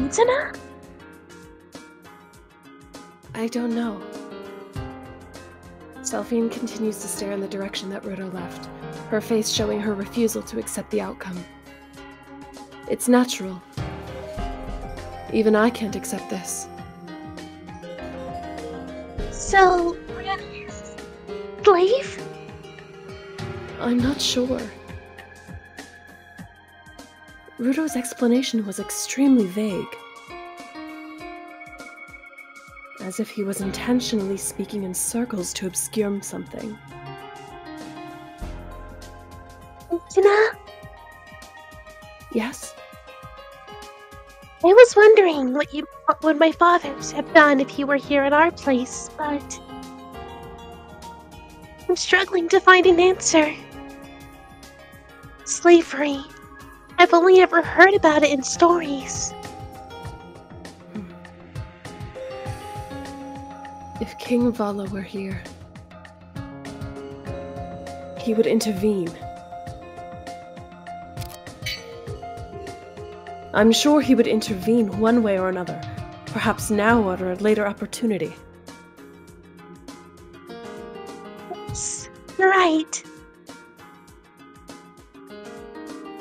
Ritona? I don't know. Selphine continues to stare in the direction that Ruto left, her face showing her refusal to accept the outcome. It's natural. Even I can't accept this. So, Rune is slave? I'm not sure. Ruto's explanation was extremely vague. As if he was intentionally speaking in circles to obscure something. Ritona? Yes? I was wondering what would my fathers have done if he were here at our place, but I'm struggling to find an answer. Slavery. I've only ever heard about it in stories. If King Vala were here, he would intervene. I'm sure he would intervene one way or another, perhaps now or at a later opportunity. Yes, you're right.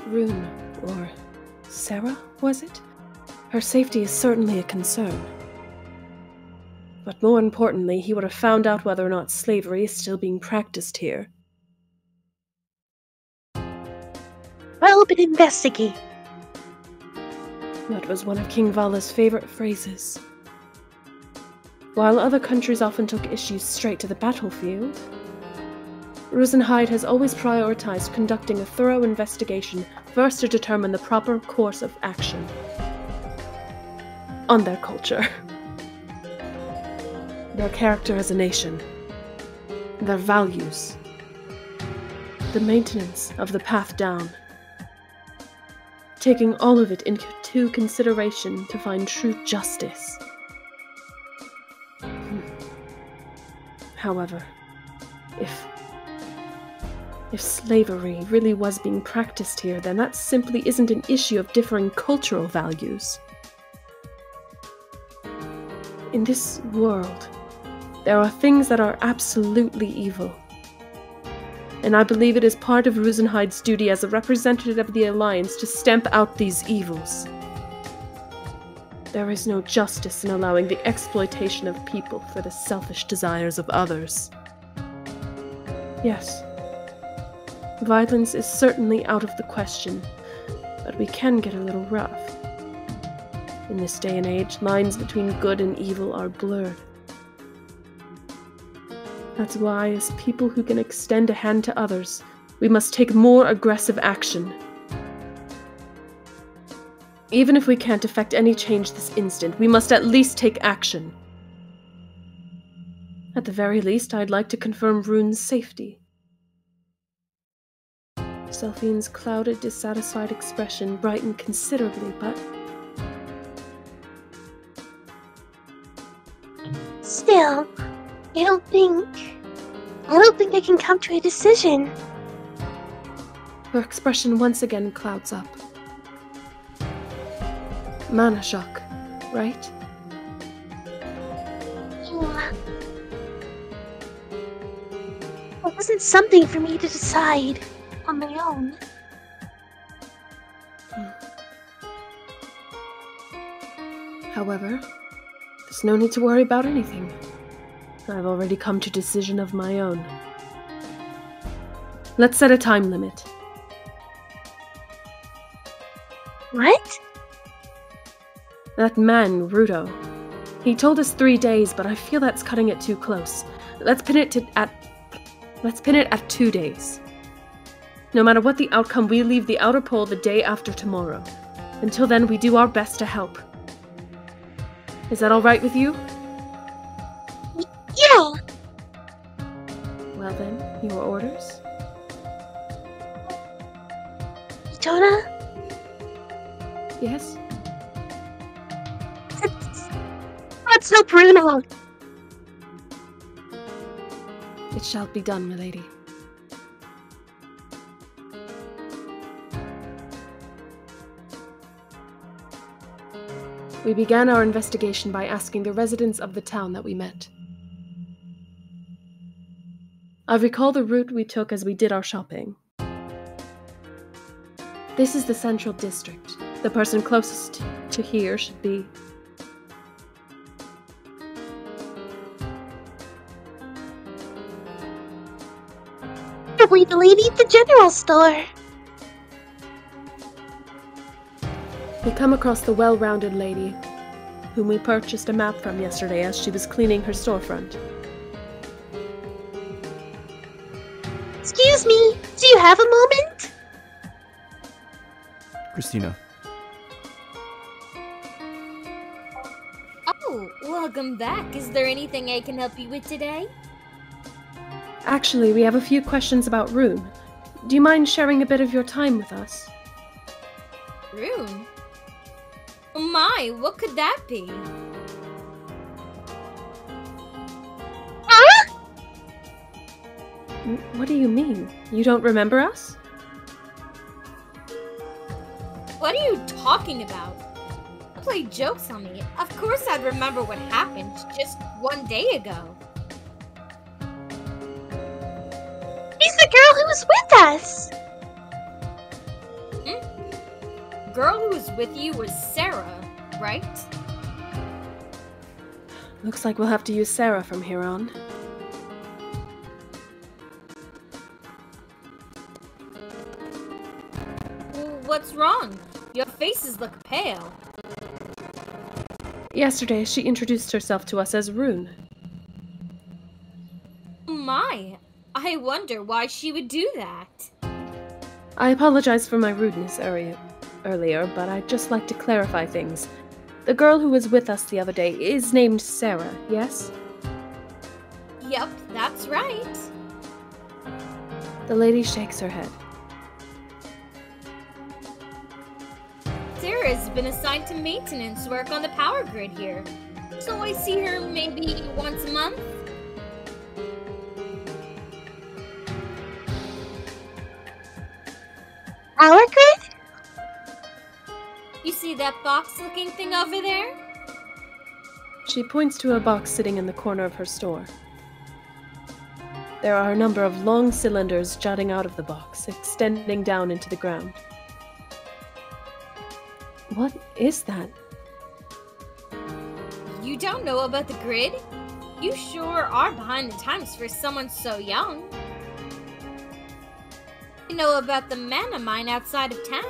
Rune, or Sarah, was it? Her safety is certainly a concern. But more importantly, he would have found out whether or not slavery is still being practiced here. Well, but investigate. That was one of King Vala's favorite phrases. While other countries often took issues straight to the battlefield, Rosenheid has always prioritized conducting a thorough investigation first to determine the proper course of action on their culture, their character as a nation, their values, the maintenance of the path down, taking all of it into consideration to find true justice. However, if slavery really was being practiced here, then that simply isn't an issue of differing cultural values. In this world, there are things that are absolutely evil. And I believe it is part of Rosenheid's duty as a representative of the Alliance to stamp out these evils. There is no justice in allowing the exploitation of people for the selfish desires of others. Yes, violence is certainly out of the question, but we can get a little rough. In this day and age, lines between good and evil are blurred. That's why, as people who can extend a hand to others, we must take more aggressive action. Even if we can't effect any change this instant, we must at least take action. At the very least, I'd like to confirm Rune's safety. Selphine's clouded, dissatisfied expression brightened considerably, but still, I don't think I can come to a decision. her expression once again clouds up. Mana shock, right? Yeah. It wasn't something for me to decide on my own. However, there's no need to worry about anything. I've already come to a decision of my own. Let's set a time limit. What? That man, Ruto. He told us 3 days, but I feel that's cutting it too close. Let's pin it at 2 days. No matter what the outcome, we leave the outer pole the day after tomorrow. Until then, we do our best to help. Is that all right with you? Yeah! Well then, your orders? Ritona? Yes? Let's help Rune. It shall be done, milady. We began our investigation by asking the residents of the town that we met. I recall the route we took as we did our shopping. This is the central district. The person closest to here should be... Probably the lady at the general store. We come across the well-rounded lady, whom we purchased a map from yesterday as she was cleaning her storefront. Excuse me, do you have a moment? Cristina. Oh, welcome back. Is there anything I can help you with today? Actually, we have a few questions about Rune. Do you mind sharing a bit of your time with us? Rune? Oh my, what could that be? Huh? What do you mean? You don't remember us? What are you talking about? Don't play jokes on me. Of course I'd remember what happened just one day ago. She's the girl who was with us. The girl who was with you was Sarah, right? Looks like we'll have to use Sarah from here on. What's wrong? Your faces look pale. Yesterday, she introduced herself to us as Rune. My, I wonder why she would do that. I apologize for my rudeness earlier, but I'd just like to clarify things. The girl who was with us the other day is named Sarah, yes? Yep, that's right. The lady shakes her head. Sarah's been assigned to maintenance work on the power grid here, so I see her maybe once a month. Power grid? You see that box-looking thing over there? She points to a box sitting in the corner of her store. There are a number of long cylinders jutting out of the box, extending down into the ground. What is that? You don't know about the grid? You sure are behind the times for someone so young. You know about the mana mine outside of town?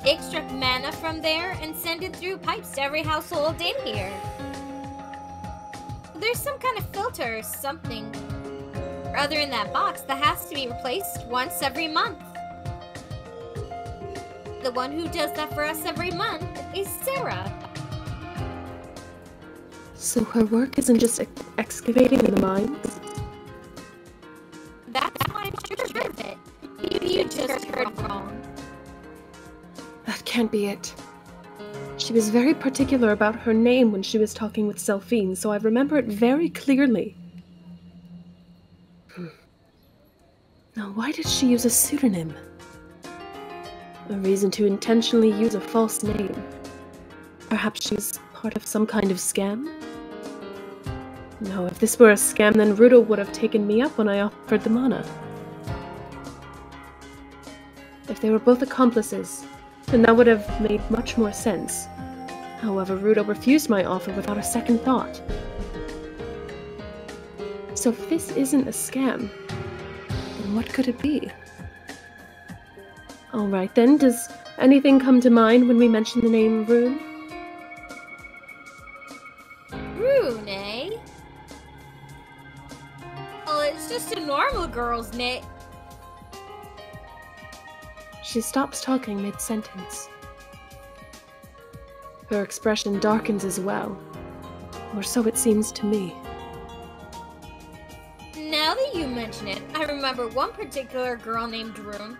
They extract mana from there and send it through pipes to every household in here. There's some kind of filter or something or other in that box that has to be replaced once every month. The one who does that for us every month is Sarah. So her work isn't just excavating in the mines? That's why I'm sure of it. Maybe you just heard wrong. That can't be it. She was very particular about her name when she was talking with Selphine, so I remember it very clearly. Now, why did she use a pseudonym? A reason to intentionally use a false name. Perhaps she was part of some kind of scam? No, if this were a scam, then Rune would have taken me up when I offered the mana. If they were both accomplices, then that would have made much more sense. However, Rune refused my offer without a second thought. So if this isn't a scam, then what could it be? Alright then, does anything come to mind when we mention the name Rune? Rune, eh? Well, it's just a normal girl's name. She stops talking mid-sentence. Her expression darkens as well, or so it seems to me. Now that you mention it, I remember one particular girl named Rune.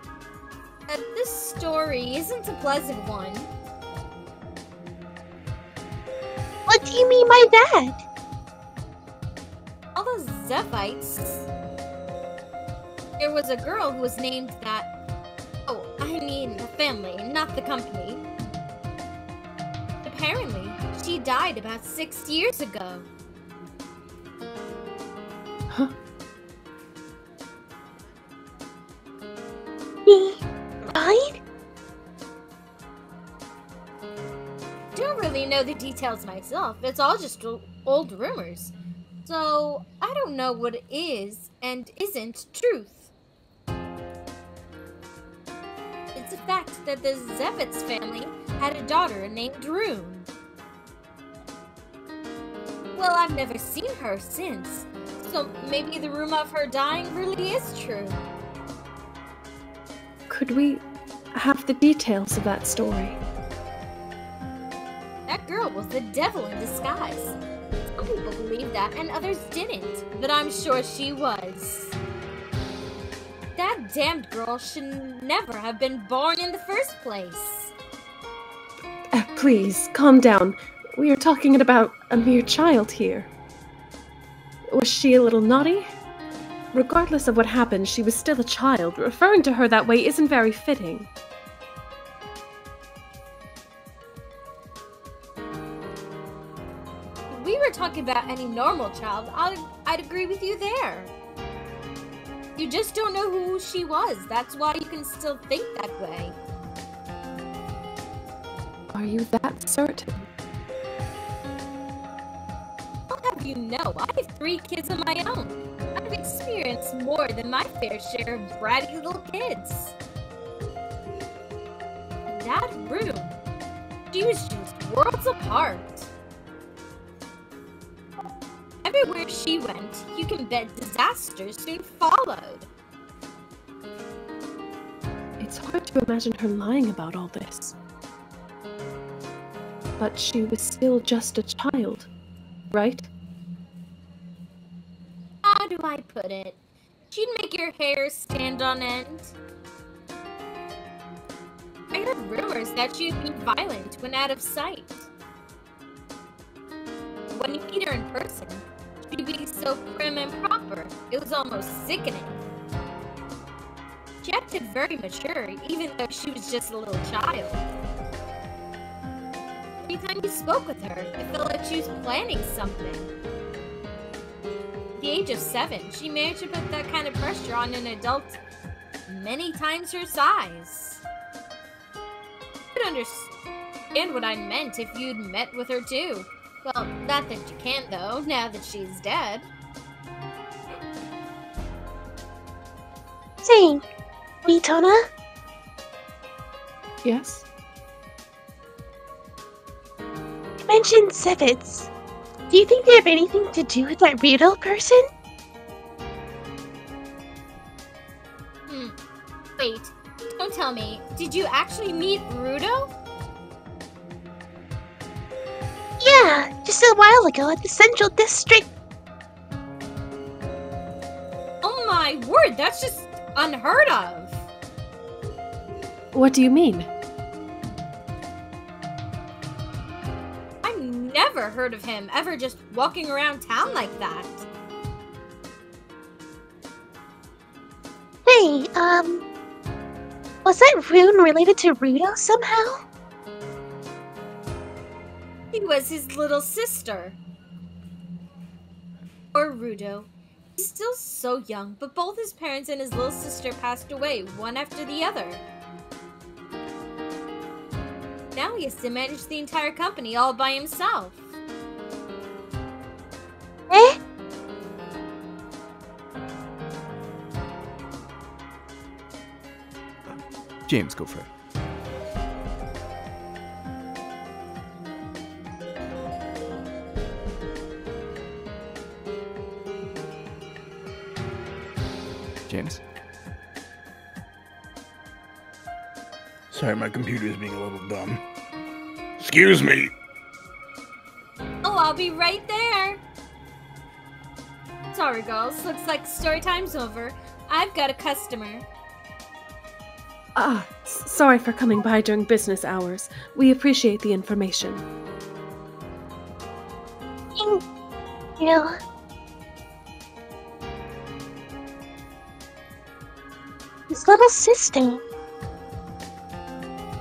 This story isn't a pleasant one. What do you mean by that? All those Zephites. There was a girl who was named that. Oh, I mean the family, not the company. Apparently, died about 6 years ago. Huh? He died? Don't really know the details myself. It's all just old rumors. So, I don't know what is and isn't truth. It's a fact that the Zevitz family had a daughter named Rune. Well, I've never seen her since, so maybe the rumor of her dying really is true. Could we have the details of that story? That girl was the devil in disguise. Some people believed that and others didn't, but I'm sure she was. That damned girl should never have been born in the first place. Please, calm down. We are talking about a mere child here. Was she a little naughty? Regardless of what happened, she was still a child. Referring to her that way isn't very fitting. If we were talking about any normal child, I'd agree with you there. You just don't know who she was. That's why you can still think that way. Are you that certain? I'll have you know, I have 3 kids of my own. I've experienced more than my fair share of bratty little kids. And that Rune, she was just worlds apart. Everywhere she went, you can bet disasters soon followed. It's hard to imagine her lying about all this. But she was still just a child, right? How do I put it? She'd make your hair stand on end. I heard rumors that she'd be violent when out of sight. When you meet her in person, she'd be so prim and proper, it was almost sickening. She acted very mature, even though she was just a little child. Every time you spoke with her, it felt like she was planning something. At the age of 7, she managed to put that kind of pressure on an adult many times her size. You could understand what I meant if you'd met with her too. Well, not that you can't though, now that she's dead. Say, Ritona? Yes? You mentioned Zevitz. Do you think they have anything to do with that Rudo person? Wait, don't tell me. Did you actually meet Rudo? Yeah, just a while ago at the Central District. Oh my word, that's just unheard of. What do you mean? I've never heard of him ever just walking around town like that. Hey, was that Rune related to Rudo somehow? He was his little sister. Or Rudo. He's still so young, but both his parents and his little sister passed away, one after the other. Now he has to manage the entire company all by himself. Eh? James, go for it. James? Sorry, my computer's being a little dumb. Excuse me! Oh, I'll be right there. Sorry, girls. Looks like story time's over. I've got a customer. Sorry for coming by during business hours. We appreciate the information. Thank you. His little sister.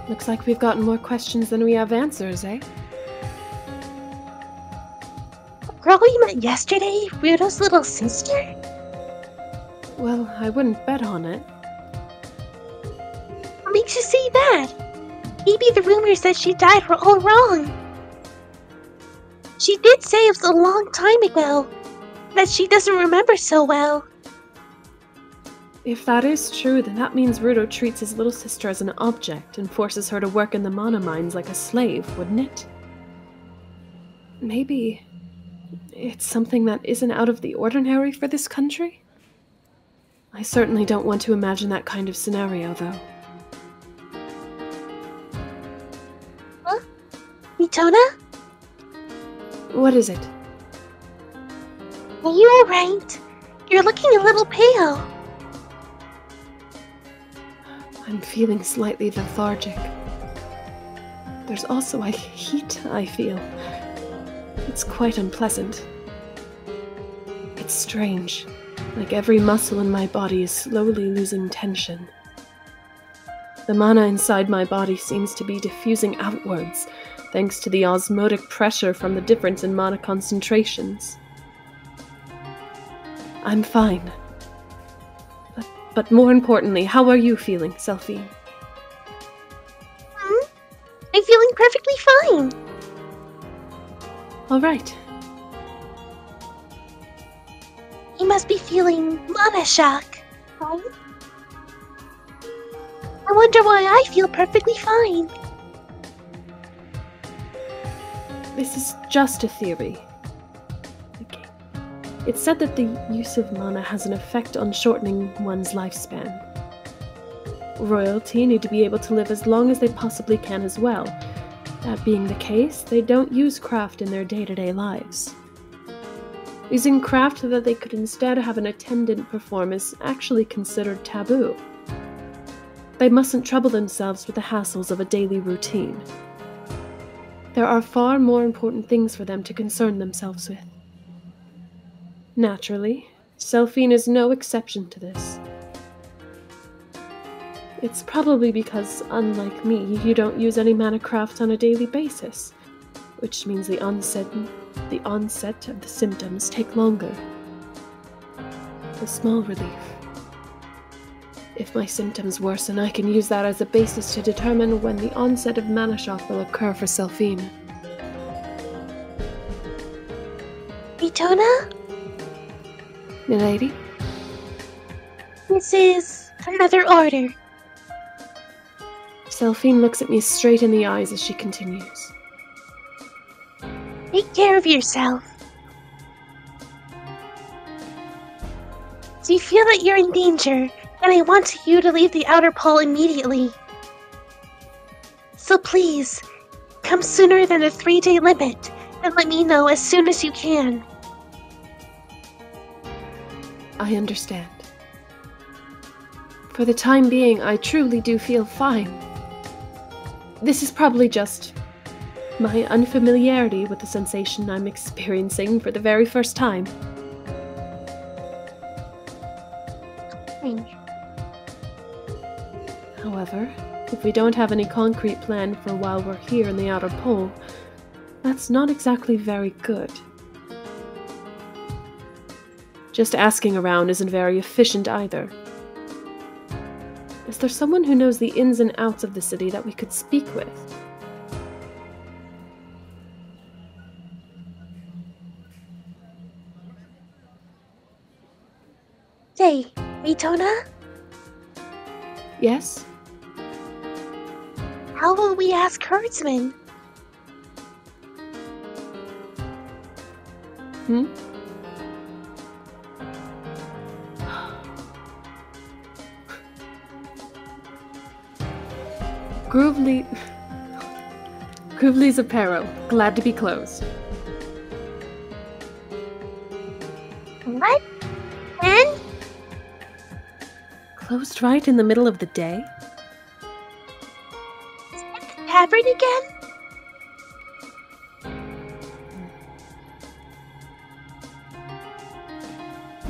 Looks like we've gotten more questions than we have answers, eh? girl we met yesterday Ruto's little sister? Well, I wouldn't bet on it. What makes you say that? Maybe the rumors that she died were all wrong. She did say it was a long time ago, that she doesn't remember so well. If that is true, then that means Ruto treats his little sister as an object and forces her to work in the mana mines like a slave, wouldn't it? Maybe it's something that isn't out of the ordinary for this country? I certainly don't want to imagine that kind of scenario, though. Huh? Ritona? What is it? Are you alright? You're looking a little pale. I'm feeling slightly lethargic. There's also a heat I feel. It's quite unpleasant. It's strange, like every muscle in my body is slowly losing tension. The mana inside my body seems to be diffusing outwards, thanks to the osmotic pressure from the difference in mana concentrations. I'm fine. But more importantly, how are you feeling, Selphine? I'm feeling perfectly fine. All right. You must be feeling mana shock, right? I wonder why I feel perfectly fine. This is just a theory. Okay. It's said that the use of mana has an effect on shortening one's lifespan. Royalty need to be able to live as long as they possibly can as well. That being the case, they don't use craft in their day-to-day lives. Using craft that they could instead have an attendant perform is actually considered taboo. They mustn't trouble themselves with the hassles of a daily routine. There are far more important things for them to concern themselves with. Naturally, Selphine is no exception to this. It's probably because, unlike me, you don't use any mana craft on a daily basis, which means the onset of the symptoms take longer. A small relief. If my symptoms worsen, I can use that as a basis to determine when the onset of mana shock will occur for Selphine. Ritona? Milady? This is another order. Selphine looks at me straight in the eyes as she continues. Take care of yourself. Do you feel that you're in danger, and I want you to leave the outer pole immediately. So please, come sooner than the 3-day limit, and let me know as soon as you can. I understand. For the time being, I truly do feel fine. This is probably just my unfamiliarity with the sensation I'm experiencing for the very first time. However, if we don't have any concrete plan for while we're here in the outer pole, that's not exactly very good. Just asking around isn't very efficient either. Is there someone who knows the ins and outs of the city that we could speak with? Hey, Ritona? Yes? How will we ask Hertzwann? Grkouwlies apparel. Glad to be closed. What? And? Closed right in the middle of the day? Tavern again?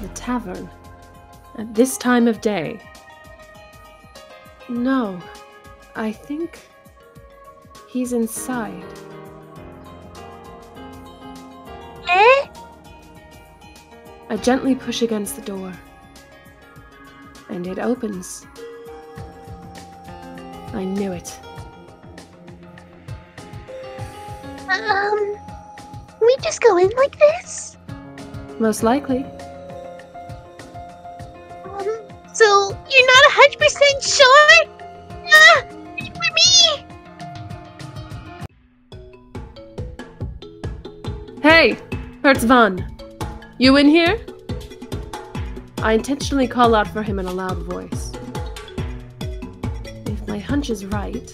The tavern? At this time of day? No. I think he's inside. Eh? I gently push against the door, and it opens. I knew it. We just go in like this? Most likely. So you're not 100% sure? For me! Hey! Hertzwann! You in here? I intentionally call out for him in a loud voice. If my hunch is right...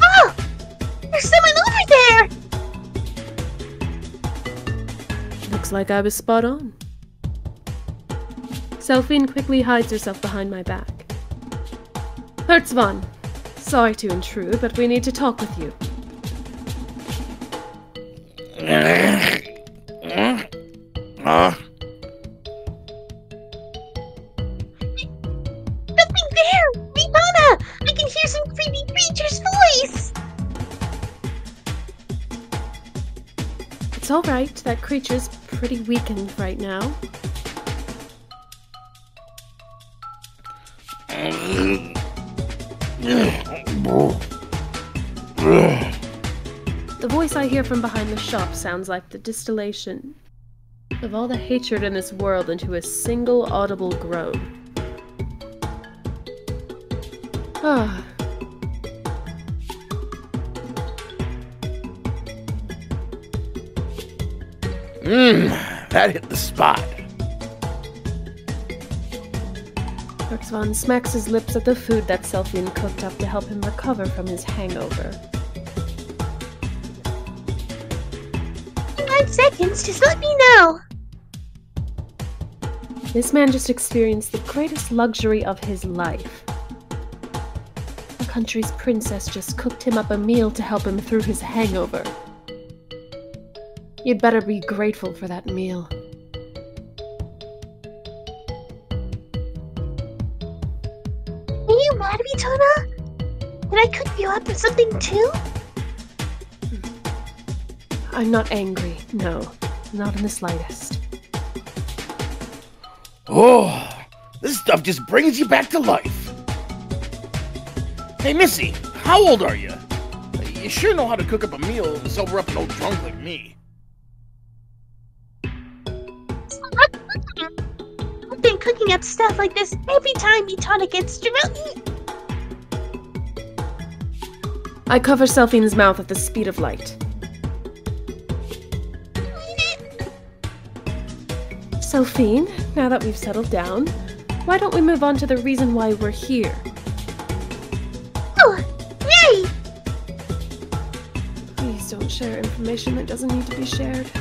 Oh! There's someone over there! Looks like I was spot on. Selphine quickly hides herself behind my back. Hertzwann, sorry to intrude, but we need to talk with you. Nothing there! Ritona! I can hear some creepy creature's voice! It's alright, that creature's pretty weakened right now. The voice I hear from behind the shop sounds like the distillation of all the hatred in this world into a single audible groan. Ah. That hit the spot. Hertzwann smacks his lips at the food that Selphine cooked up to help him recover from his hangover. 5 seconds, just let me know! This man just experienced the greatest luxury of his life. The country's princess just cooked him up a meal to help him through his hangover. You'd better be grateful for that meal. Are you mad, Ritona? Did I cook you up with something too? I'm not angry, no. Not in the slightest. Oh, this stuff just brings you back to life. Hey, Missy, how old are you? You sure know how to cook up a meal and sober up an old drunk like me. I've been cooking up stuff like this every time Ritona gets drunk. I cover Selphine's mouth at the speed of light. Selphine, now that we've settled down, why don't we move on to the reason why we're here? Oh, yay! Please don't share information that doesn't need to be shared.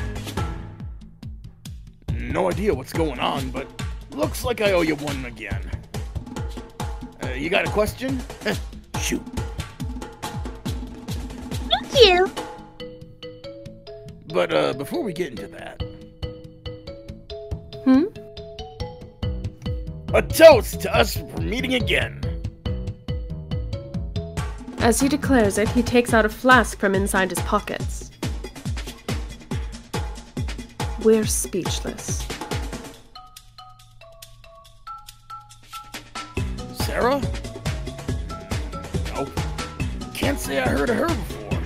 No idea what's going on, but looks like I owe you one again. You got a question? Shoot. Thank you! But before we get into that... A toast to us for meeting again! As he declares it, he takes out a flask from inside his pockets. We're speechless. Sarah? No. Can't say I heard of her before.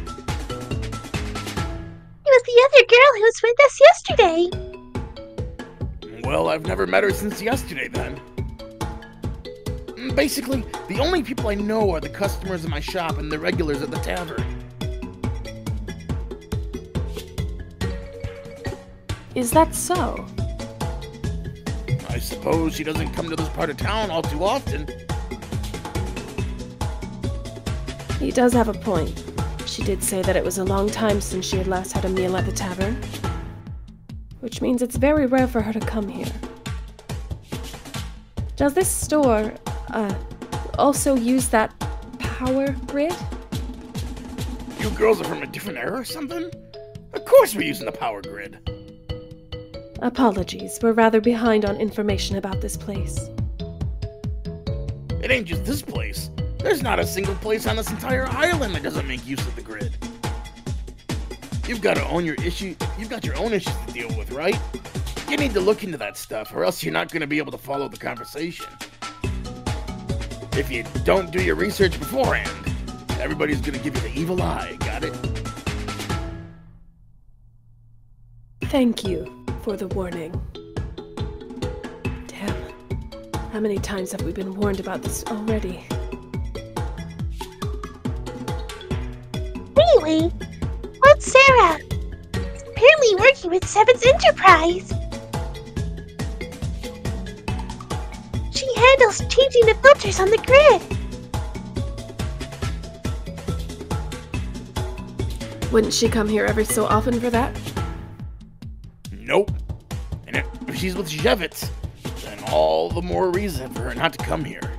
It was the other girl who was with us yesterday. Well, I've never met her since yesterday, then. Basically, the only people I know are the customers in my shop and the regulars at the tavern. Is that so? I suppose she doesn't come to this part of town all too often. He does have a point. She did say that it was a long time since she had last had a meal at the tavern. Which means it's very rare for her to come here. Does this store, also use that power grid? You girls are from a different era or something? Of course we're using the power grid. Apologies, we're rather behind on information about this place. It ain't just this place. There's not a single place on this entire island that doesn't make use of the grid. You've got your own issues to deal with, right? You need to look into that stuff, or else you're not going to be able to follow the conversation. If you don't do your research beforehand, everybody's going to give you the evil eye, got it? Thank you for the warning. Damn. How many times have we been warned about this already? Anyway, what's Sarah? Apparently working with Seven's Enterprise. She handles changing the filters on the grid. Wouldn't she come here every so often for that? Nope. And if she's with Jevitz, then all the more reason for her not to come here.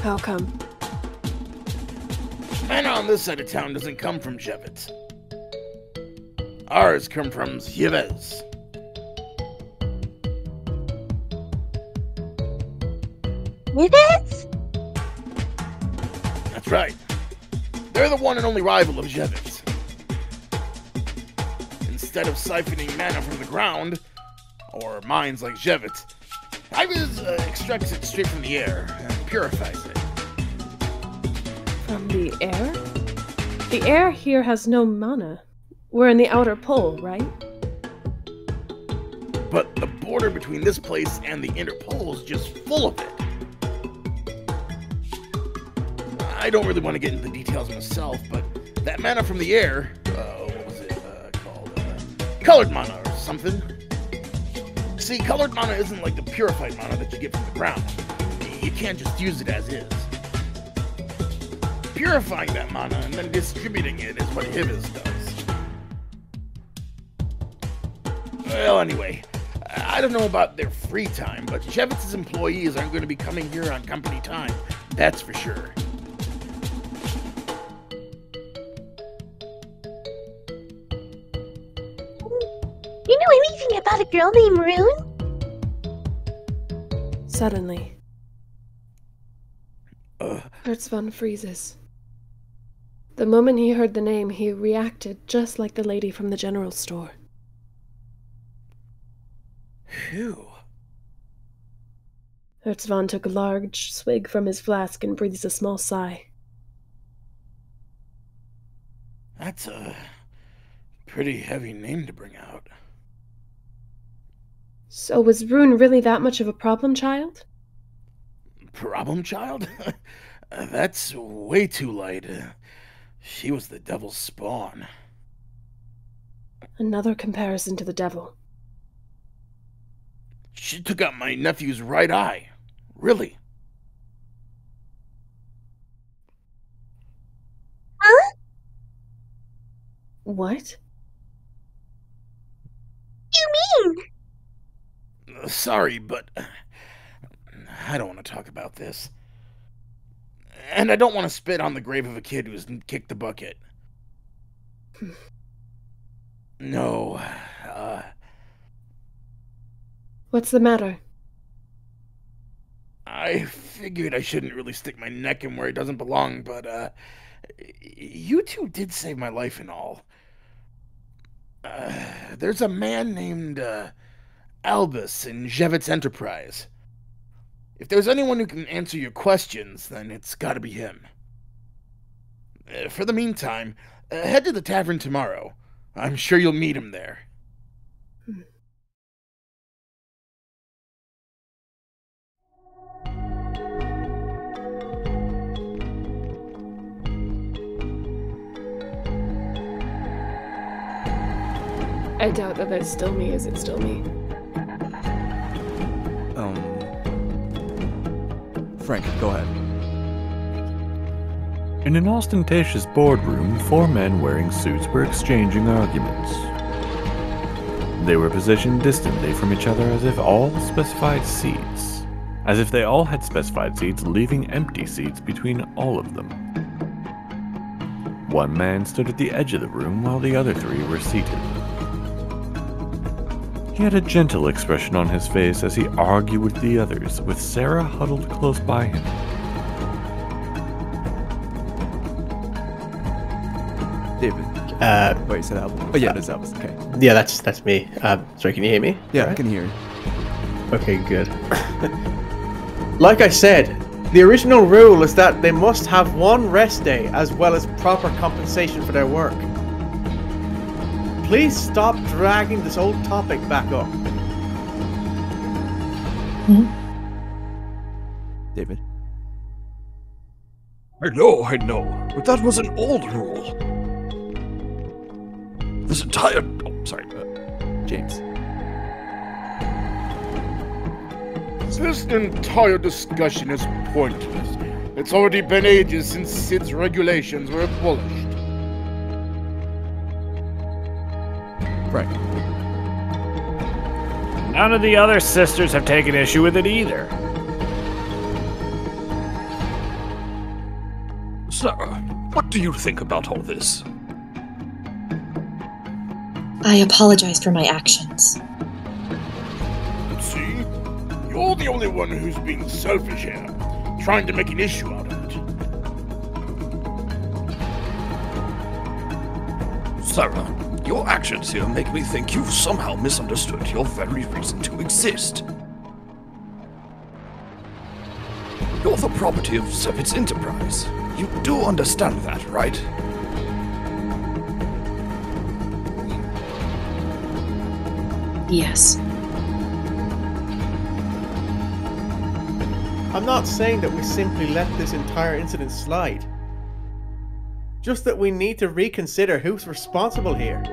How come? Man on this side of town doesn't come from Jevitz. Ours come from Jevez. Jevez? That's right. They're the one and only rival of Jevitz. Instead of siphoning mana from the ground, or mines like Jevitz, Jevez extracts it straight from the air and purifies it. From the air? The air here has no mana. We're in the outer pole, right? But the border between this place and the inner pole is just full of it. I don't really want to get into the details myself, but that mana from the air, what was it called? Colored mana or something. See, colored mana isn't like the purified mana that you get from the ground. You can't just use it as is. Purifying that mana and then distributing it is what Jevez does. Well, anyway, I don't know about their free time, but Jevitz's employees aren't going to be coming here on company time. That's for sure. You know anything about a girl named Rune? Suddenly, Hertzwann freezes. The moment he heard the name, he reacted just like the lady from the general store. Phew. Hertzwann took a large swig from his flask and breathes a small sigh. That's a pretty heavy name to bring out. So was Rune really that much of a problem child? Problem child? That's way too light. She was the devil's spawn. Another comparison to the devil. She took out my nephew's right eye. Really? Huh? What? You mean? Sorry, but I don't want to talk about this. And I don't want to spit on the grave of a kid who's kicked the bucket. No, What's the matter? I figured I shouldn't really stick my neck in where it doesn't belong, but, you two did save my life and all. There's a man named, Albus in Jevitz Enterprise. If there's anyone who can answer your questions, then it's gotta be him. For the meantime, head to the tavern tomorrow. I'm sure you'll meet him there. I doubt that that's still me. Is it still me? Frank, go ahead. In an ostentatious boardroom, 4 men wearing suits were exchanging arguments. They were positioned distantly from each other as if they all had specified seats, leaving empty seats between all of them. One man stood at the edge of the room while the other 3 were seated. He had a gentle expression on his face as he argued with the others, with Sarah huddled close by him. David. Wait, you said Albus? Oh yeah, there's Albus. Okay. Yeah, that's me. Sorry, can you hear me? Yeah, All right. I can hear you. Okay, good. Like I said, the original rule is that they must have one rest day as well as proper compensation for their work. Please stop dragging this old topic back up. David. I know, but that was an old rule. This entire... Oh, sorry. James. This entire discussion is pointless. It's already been ages since Sid's regulations were abolished. Right. None of the other sisters have taken issue with it either. Sarah, what do you think about all this? I apologize for my actions. See? You're the only one who's being selfish here, trying to make an issue out of it. Sarah, your actions here make me think you've somehow misunderstood your very reason to exist. You're the property of Sevitz Enterprise. You do understand that, right? Yes. I'm not saying that we simply let this entire incident slide. Just that we need to reconsider who's responsible here.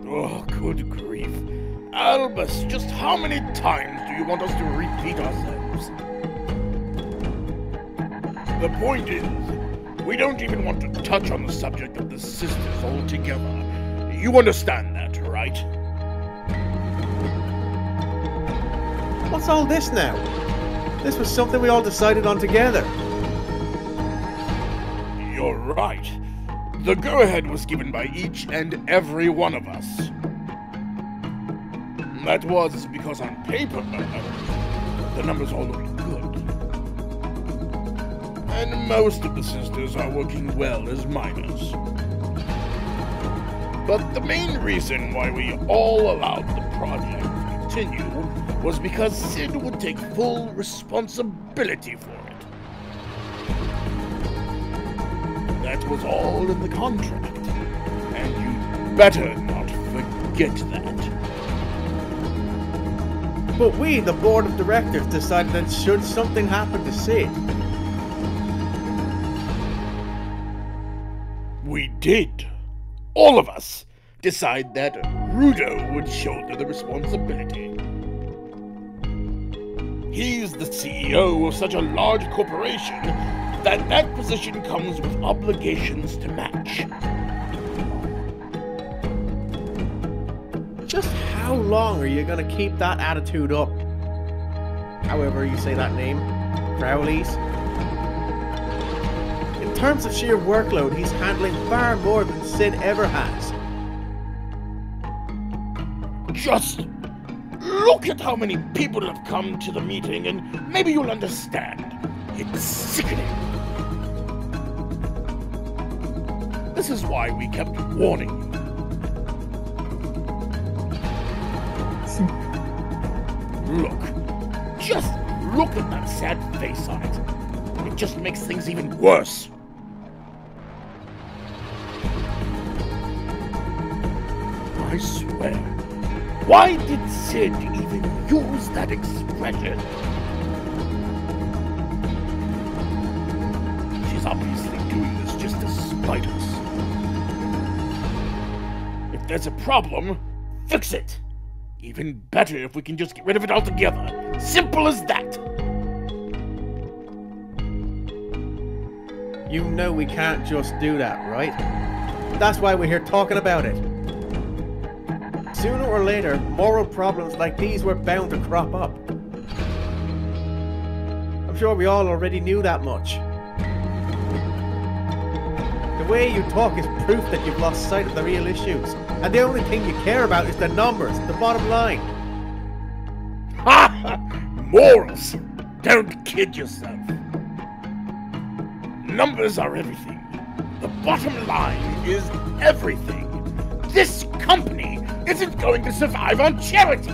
Oh, good grief. Albus, just how many times do you want us to repeat ourselves? The point is, we don't even want to touch on the subject of the sisters altogether. You understand that, right? What's all this now? This was something we all decided on together. You're right. The go-ahead was given by each and every one of us. That was because on paper, the numbers all looked good. And most of the sisters are working well as minors. But the main reason why we all allowed the project to continue was because Sid would take full responsibility for it. That was all in the contract, and you'd better not forget that. But we, the board of directors, decided that should something happen to Sid, we did. All of us decide that Rune would shoulder the responsibility. He's the CEO of such a large corporation that position comes with obligations to match. Just how long are you gonna keep that attitude up? However you say that name, Grkouwlies. In terms of sheer workload, he's handling far more than Sid ever has. Just look at how many people have come to the meeting and maybe you'll understand. It's sickening. This is why we kept warning you. Look. Just look at that sad face on it. It just makes things even worse. I swear. Why did Sid even use that expression? She's obviously doing this just to spite us. If there's a problem, fix it. Even better if we can just get rid of it altogether. Simple as that. You know we can't just do that, right? That's why we're here talking about it. Sooner or later, moral problems like these were bound to crop up. I'm sure we all already knew that much. The way you talk is proof that you've lost sight of the real issues. And the only thing you care about is the numbers, the bottom line. Ha ha! Morals! Don't kid yourself. Numbers are everything. The bottom line is everything. This company isn't going to survive on charity.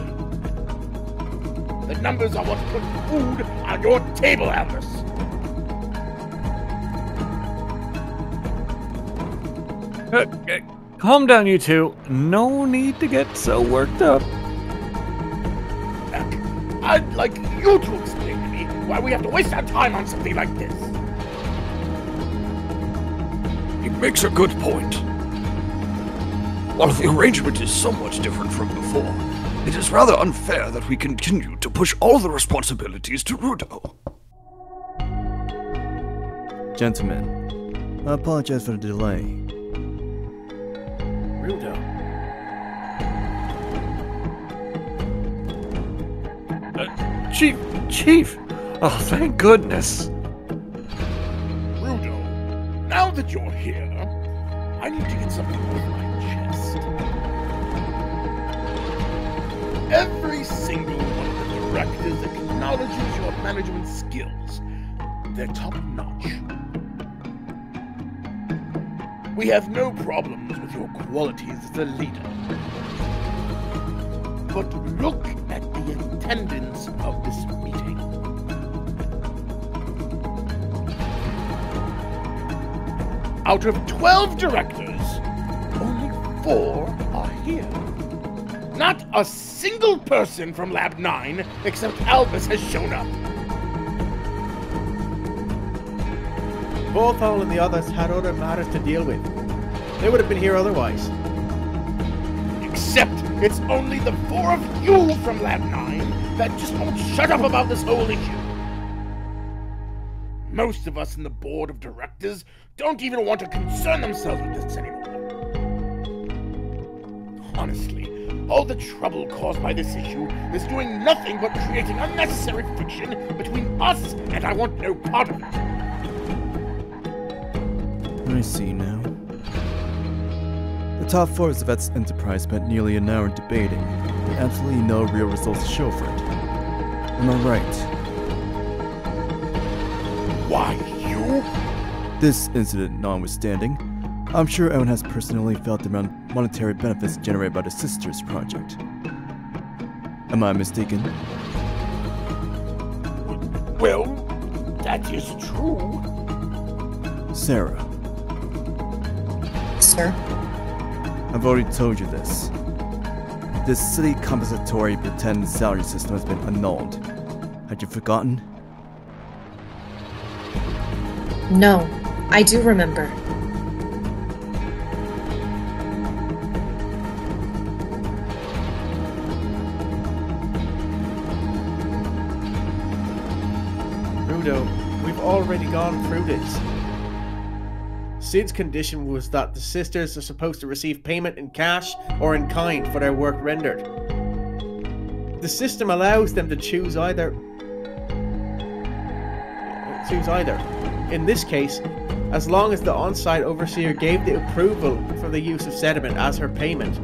The numbers are what put food on your table, Albus. Calm down, you two. No need to get so worked up. I'd like you to explain to me why we have to waste our time on something like this. He makes a good point. While the arrangement is somewhat different from before, it is rather unfair that we continue to push all the responsibilities to Rudo. Gentlemen, I apologize for the delay. Rudo. Chief! Oh, thank goodness. Rudo, now that you're here, I need to get something off my chest. Every single one of the directors acknowledges your management skills. They're top-notch. We have no problems with your qualities as a leader. But look at the attendance of this meeting. Out of 12 directors, only 4 are here. Not a single person from Lab 9 except Albus has shown up. Bothall and the others had other matters to deal with. They would have been here otherwise. Except it's only the 4 of you from Lab 9 that just won't shut up about this whole issue. Most of us in the board of directors don't even want to concern themselves with this anymore. Honestly, all the trouble caused by this issue is doing nothing but creating unnecessary friction between us, and I want no part of it. I see now. The top 4 of Vet's enterprise spent nearly an hour debating, with absolutely no real results to show for it. Am I right? Why, you? This incident notwithstanding, I'm sure everyone has personally felt the monetary benefits generated by the Sisters Project. Am I mistaken? Well, that is true. Sarah. Sir? I've already told you this. This silly compensatory pretend salary system has been annulled. Had you forgotten? No, I do remember. Rudo, we've already gone through this. Sid's condition was that the sisters are supposed to receive payment in cash or in kind for their work rendered. The system allows them to choose either. In this case, as long as the on-site overseer gave the approval for the use of sediment as her payment,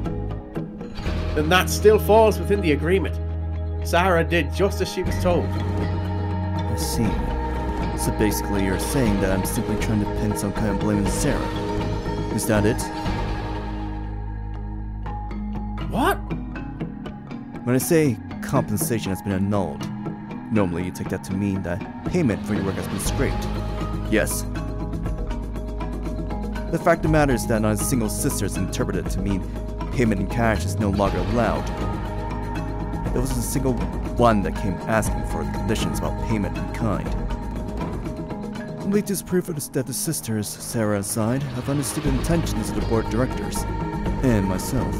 then that still falls within the agreement. Sarah did just as she was told. I see. So basically you're saying that I'm simply trying to pin some kind of blame on Sarah. Is that it? What? When I say compensation has been annulled, normally you take that to mean that payment for your work has been scraped. Yes. The fact of the matter is that not a single sister is interpreted to mean payment in cash is no longer allowed. There wasn't a single one that came asking for the conditions about payment in kind. The latest proof that the sisters, Sarah aside, have understood the intentions of the board of directors, and myself.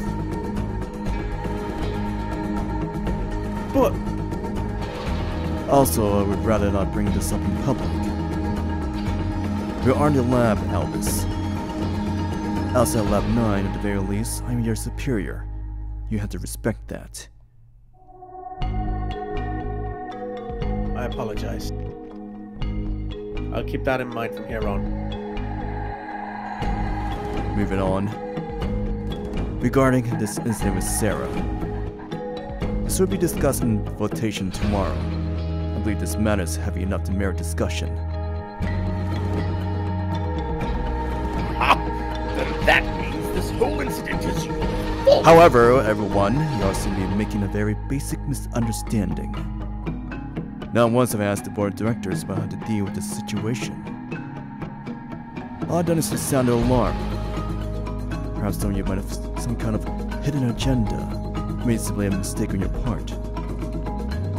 But... Also, I would rather not bring this up in public. We are in the lab, Albus. Outside Lab 9, at the very least, I'm your superior. You have to respect that. I apologize. I'll keep that in mind from here on. Moving on. Regarding this incident with Sarah. This will be discussed in votation tomorrow. I believe this matter is heavy enough to merit discussion. Then that means this whole incident is your fault. However, everyone, you all seem to be making a very basic misunderstanding. Not once have I asked the board of directors about how to deal with this situation. All I've done is to sound an alarm. Perhaps some of you might have some kind of hidden agenda, maybe simply a mistake on your part.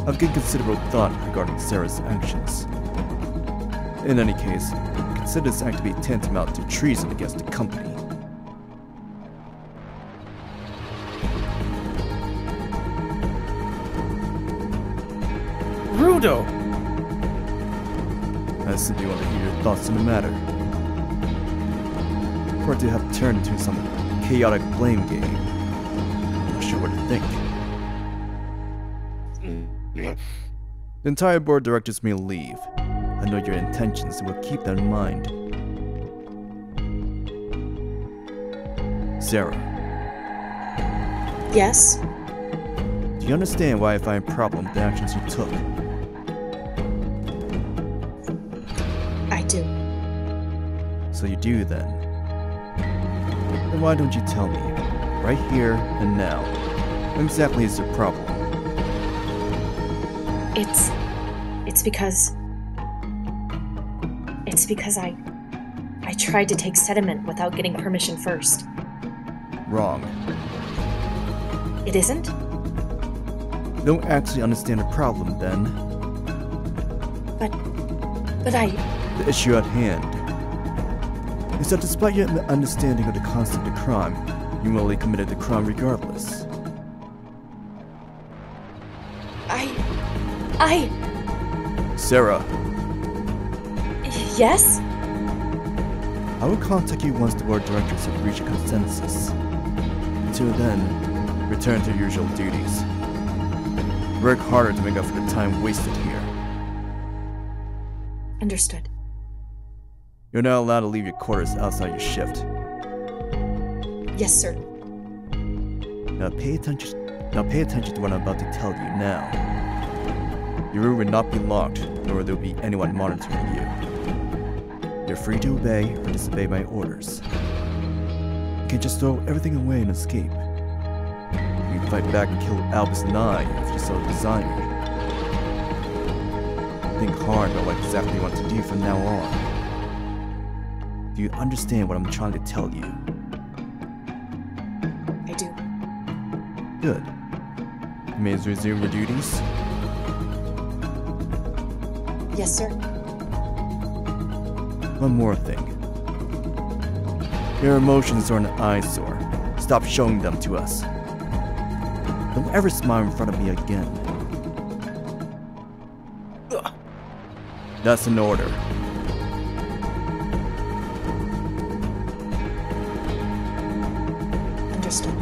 I've given considerable thought regarding Sarah's actions. In any case, I consider this act to be tantamount to treason against the company. Rudo! I simply want to hear your thoughts on the matter. For it to have turned into some chaotic blame game, I'm not sure what to think. The entire board of directors may leave. I know your intentions and will keep that in mind. Sarah. Yes? Do you understand why I find problem with the actions you took? I do. So you do then. Then why don't you tell me, right here and now, what exactly is your problem? It's because I tried to take sediment without getting permission first. Wrong. It isn't? You don't actually understand the problem then. But I... The issue at hand is that despite your understanding of the concept of crime, you merely committed the crime regardless. Sarah. Yes? I will contact you once the board of directors have reached a consensus. Until then, return to your usual duties. Work harder to make up for the time wasted here. Understood. You're not allowed to leave your quarters outside your shift. Yes, sir. Now pay attention to what I'm about to tell you now. Your room will not be locked, nor will there be anyone monitoring you. You're free to obey or disobey my orders. You can just throw everything away and escape. You can fight back and kill Albus and I if you so desire. Think hard about what exactly you want to do from now on. Do you understand what I'm trying to tell you? I do. Good. You may resume your duties. Yes, sir. One more thing. Your emotions are an eyesore. Stop showing them to us. Don't ever smile in front of me again. That's an order. Understood.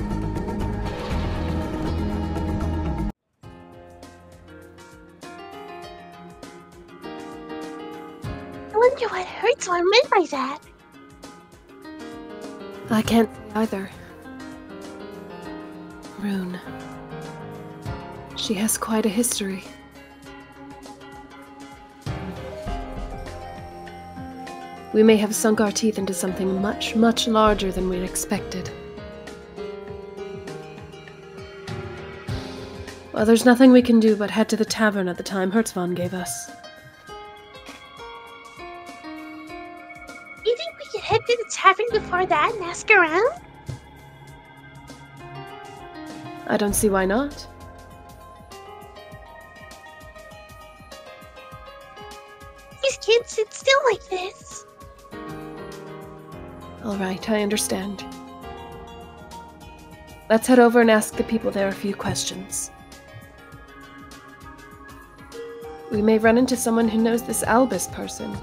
I wonder what Hertzwann meant by that. I can't say either. Rune. She has quite a history. We may have sunk our teeth into something much, much larger than we'd expected. Well, there's nothing we can do but head to the tavern at the time Hertzwann gave us. You think we could head to the tavern before that and ask around? I don't see why not. These kids sit still like this. All right, I understand. Let's head over and ask the people there a few questions. We may run into someone who knows this Albus person.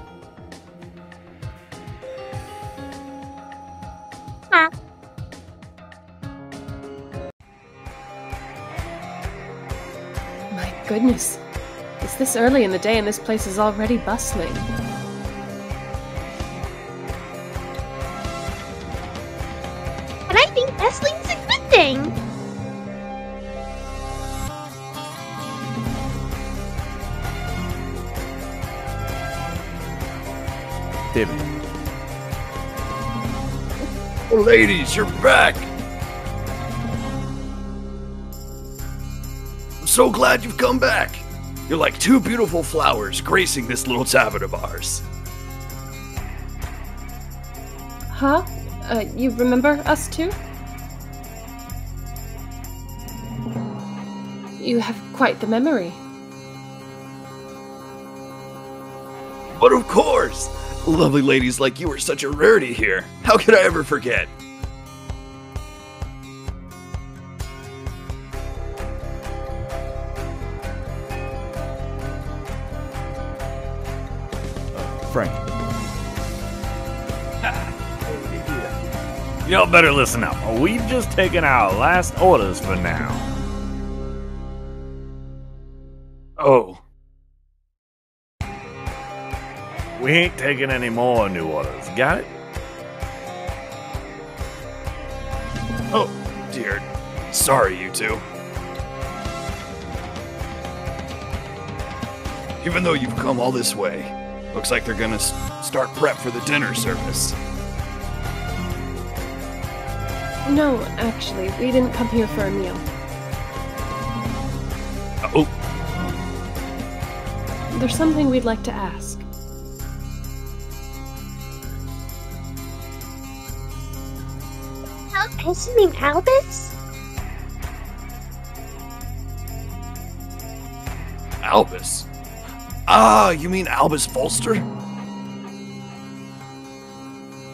My goodness. It's this early in the day and this place is already bustling. David. Oh, ladies, you're back! I'm so glad you've come back. You're like two beautiful flowers gracing this little tavern of ours. Huh? You remember us too? You have quite the memory. But of course! Lovely ladies like you are such a rarity here. How could I ever forget? Frank. Y'all better listen up. We've just taken our last orders for now. Oh. We ain't taking any more new orders. Got it? Oh, dear. Sorry, you two. Even though you've come all this way, looks like they're gonna start prep for the dinner service. No, actually, we didn't come here for a meal. Oh. There's something we'd like to ask. Is his name Albus? Albus? Ah, you mean Albus Volster?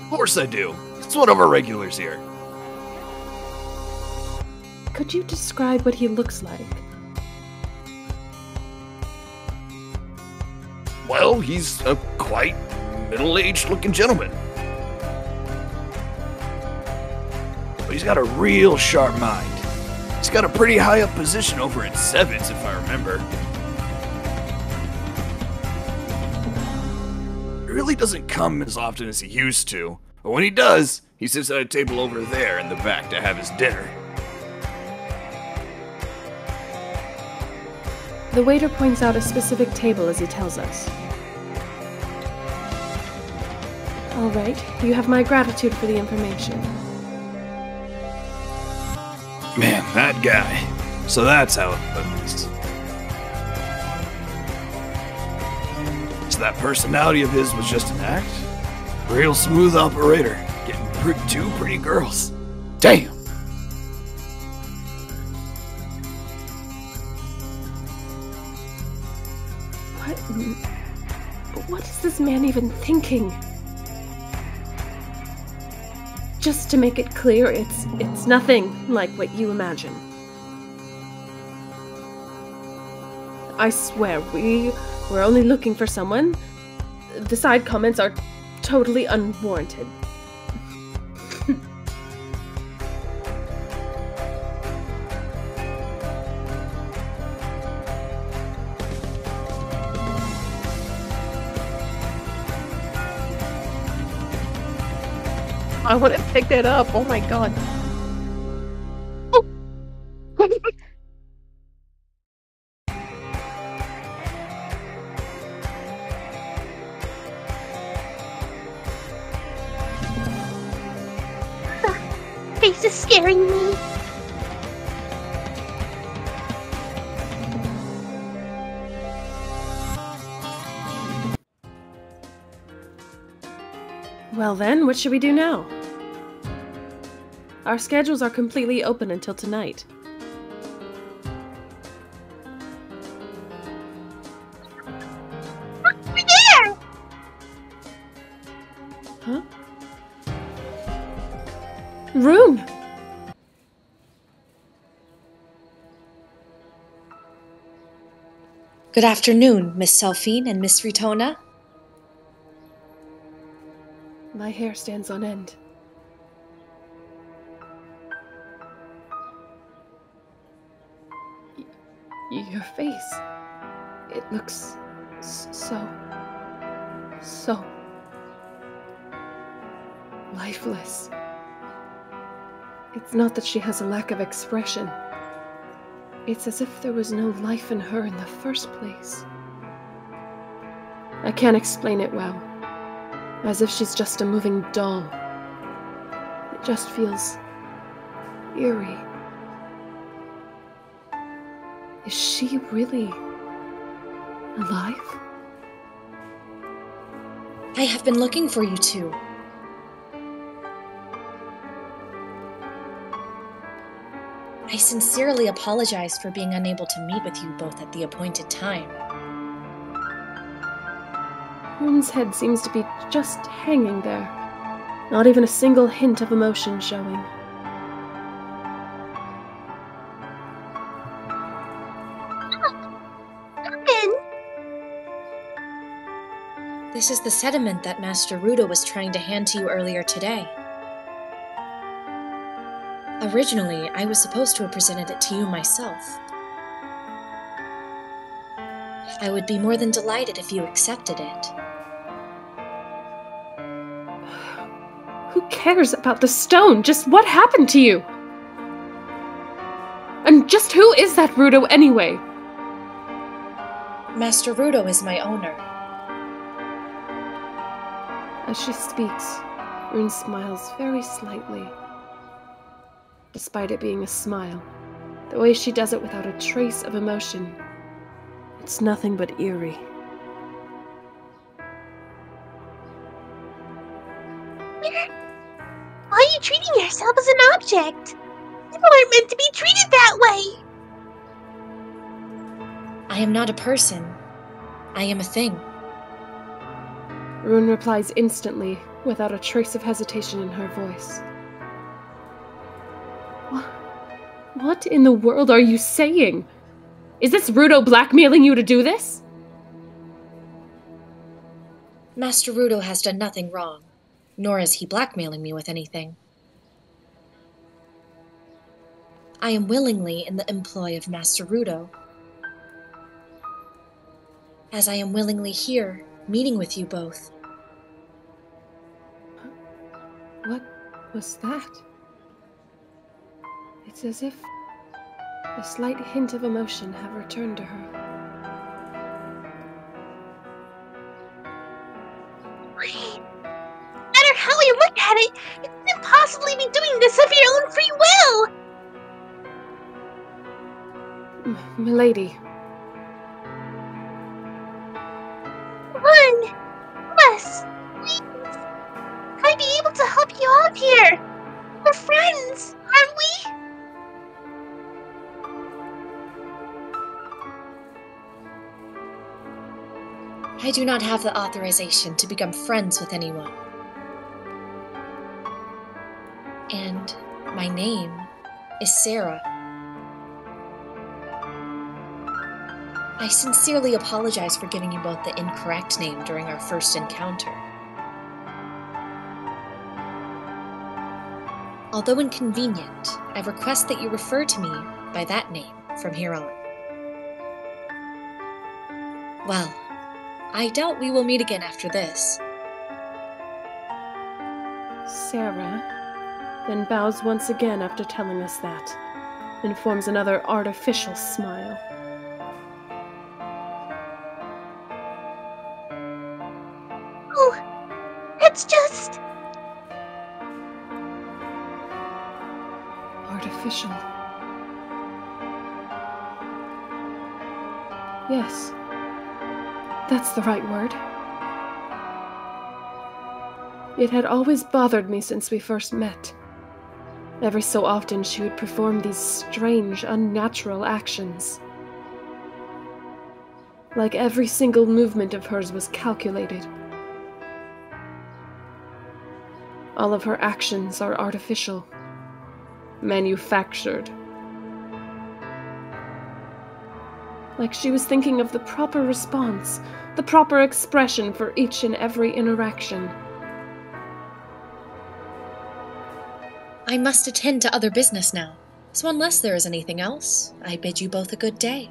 Of course I do. It's one of our regulars here. Could you describe what he looks like? Well, he's a quite middle-aged looking gentleman. But he's got a real sharp mind. He's got a pretty high up position over in Sevens, if I remember. He really doesn't come as often as he used to, but when he does, he sits at a table over there in the back to have his dinner. The waiter points out a specific table as he tells us. All right, you have my gratitude for the information. Man, that guy. So that's how it was. So that personality of his was just an act? Real smooth operator, getting two pretty girls. Damn! What is this man even thinking? Just to make it clear, it's nothing like what you imagine. I swear, we're only looking for someone. The side comments are totally unwarranted. I want to pick that up. Oh my god. Oh. Face is scaring me. Well then, what should we do now? Our schedules are completely open until tonight. Over there! Huh? Rune! Good afternoon, Miss Selphine and Miss Ritona. My hair stands on end. Your face. It looks so lifeless. It's not that she has a lack of expression. It's as if there was no life in her in the first place. I can't explain it well. As if she's just a moving doll. It just feels eerie. Is she really alive? I have been looking for you two. I sincerely apologize for being unable to meet with you both at the appointed time. Rune's head seems to be just hanging there. Not even a single hint of emotion showing. This is the sediment that Master Rudo was trying to hand to you earlier today. Originally, I was supposed to have presented it to you myself. I would be more than delighted if you accepted it. Who cares about the stone? Just what happened to you? And just who is that Rudo anyway? Master Rudo is my owner. As she speaks, Rune smiles very slightly. Despite it being a smile, the way she does it without a trace of emotion, it's nothing but eerie. Why are you treating yourself as an object? People aren't meant to be treated that way! I am not a person. I am a thing. Rune replies instantly, without a trace of hesitation in her voice. What in the world are you saying? Is this Rudo blackmailing you to do this? Master Rudo has done nothing wrong, nor is he blackmailing me with anything. I am willingly in the employ of Master Rudo, as I am willingly here, meeting with you both. What was that? It's as if a slight hint of emotion have returned to her. No matter how we look at it, you couldn't possibly be doing this of your own free will! Milady. Run! Us! Please! Can I be able to help you out here? We're friends, aren't we? I do not have the authorization to become friends with anyone. And my name is Sarah. I sincerely apologize for giving you both the incorrect name during our first encounter. Although inconvenient, I request that you refer to me by that name from here on. Well, I doubt we will meet again after this. Sarah then bows once again after telling us that, and forms another artificial smile. Oh, it's just... artificial. Yes, that's the right word. It had always bothered me since we first met. Every so often she would perform these strange, unnatural actions. Like every single movement of hers was calculated. All of her actions are artificial, manufactured. Like she was thinking of the proper response, the proper expression for each and every interaction. I must attend to other business now, so unless there is anything else, I bid you both a good day.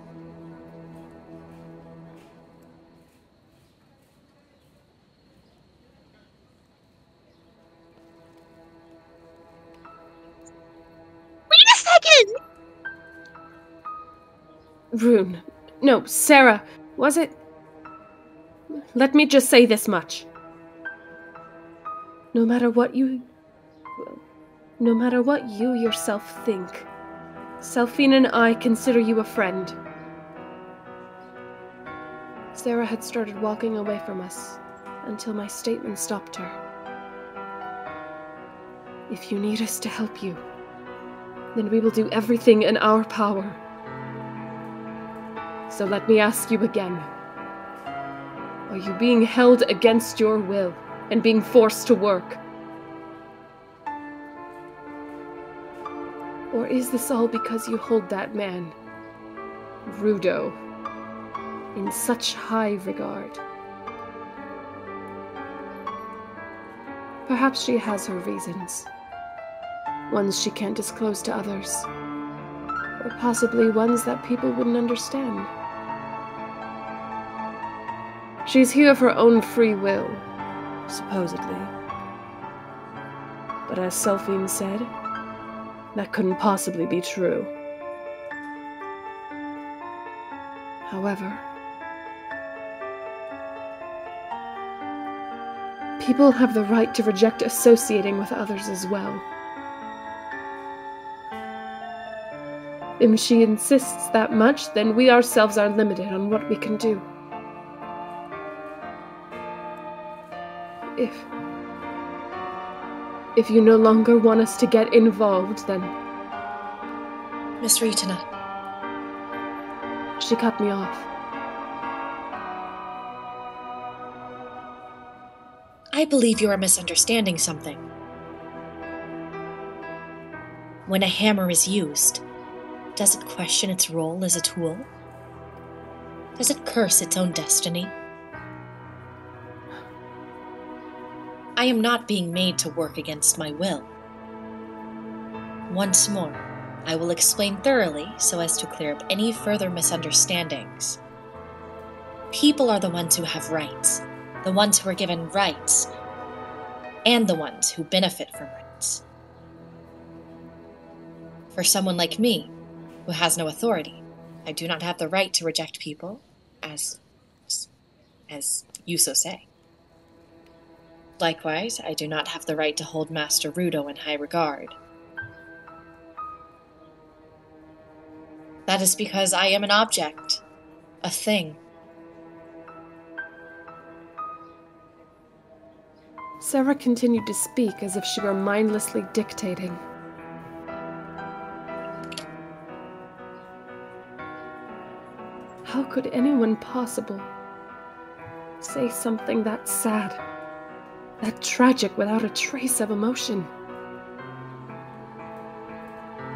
Wait a second! Rune. No, Sarah. Was it? Let me just say this much. No matter what you yourself think, Selphine and I consider you a friend. Sarah had started walking away from us until my statement stopped her. If you need us to help you, then we will do everything in our power. So let me ask you again. Are you being held against your will and being forced to work? Or is this all because you hold that man, Rudo, in such high regard? Perhaps she has her reasons. Ones she can't disclose to others. Or possibly ones that people wouldn't understand. She's here of her own free will, supposedly. But as Selphine said, that couldn't possibly be true. However, people have the right to reject associating with others as well. If she insists that much, then we ourselves are limited on what we can do. If you no longer want us to get involved, then... Miss Ritona. She cut me off. I believe you are misunderstanding something. When a hammer is used, does it question its role as a tool? Does it curse its own destiny? I am not being made to work against my will. Once more, I will explain thoroughly so as to clear up any further misunderstandings. People are the ones who have rights, the ones who are given rights, and the ones who benefit from rights. For someone like me, who has no authority, I do not have the right to reject people, as you so say. Likewise, I do not have the right to hold Master Rudo in high regard. That is because I am an object, a thing. Sarah continued to speak as if she were mindlessly dictating. How could anyone possible say something that sad, that tragic without a trace of emotion?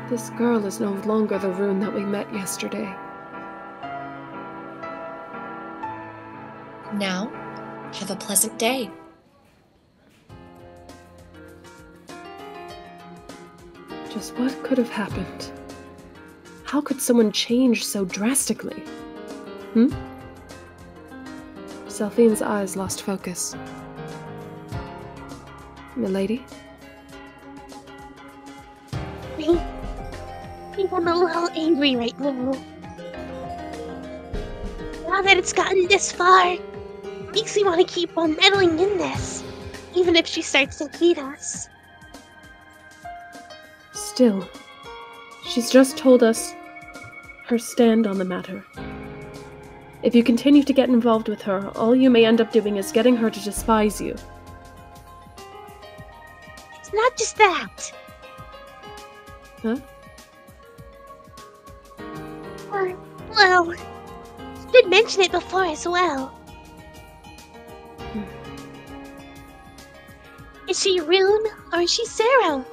This girl is no longer the Rune that we met yesterday. Now, have a pleasant day. Just what could have happened? How could someone change so drastically? Selphine's eyes lost focus. Milady? I'm a little angry right now. Now that it's gotten this far, makes me want to keep on meddling in this, even if she starts to hate us. Still, she's just told us her stand on the matter. If you continue to get involved with her, all you may end up doing is getting her to despise you. It's not just that. Huh? Well, you did mention it before as well. Is she Rune, or is she Sarah?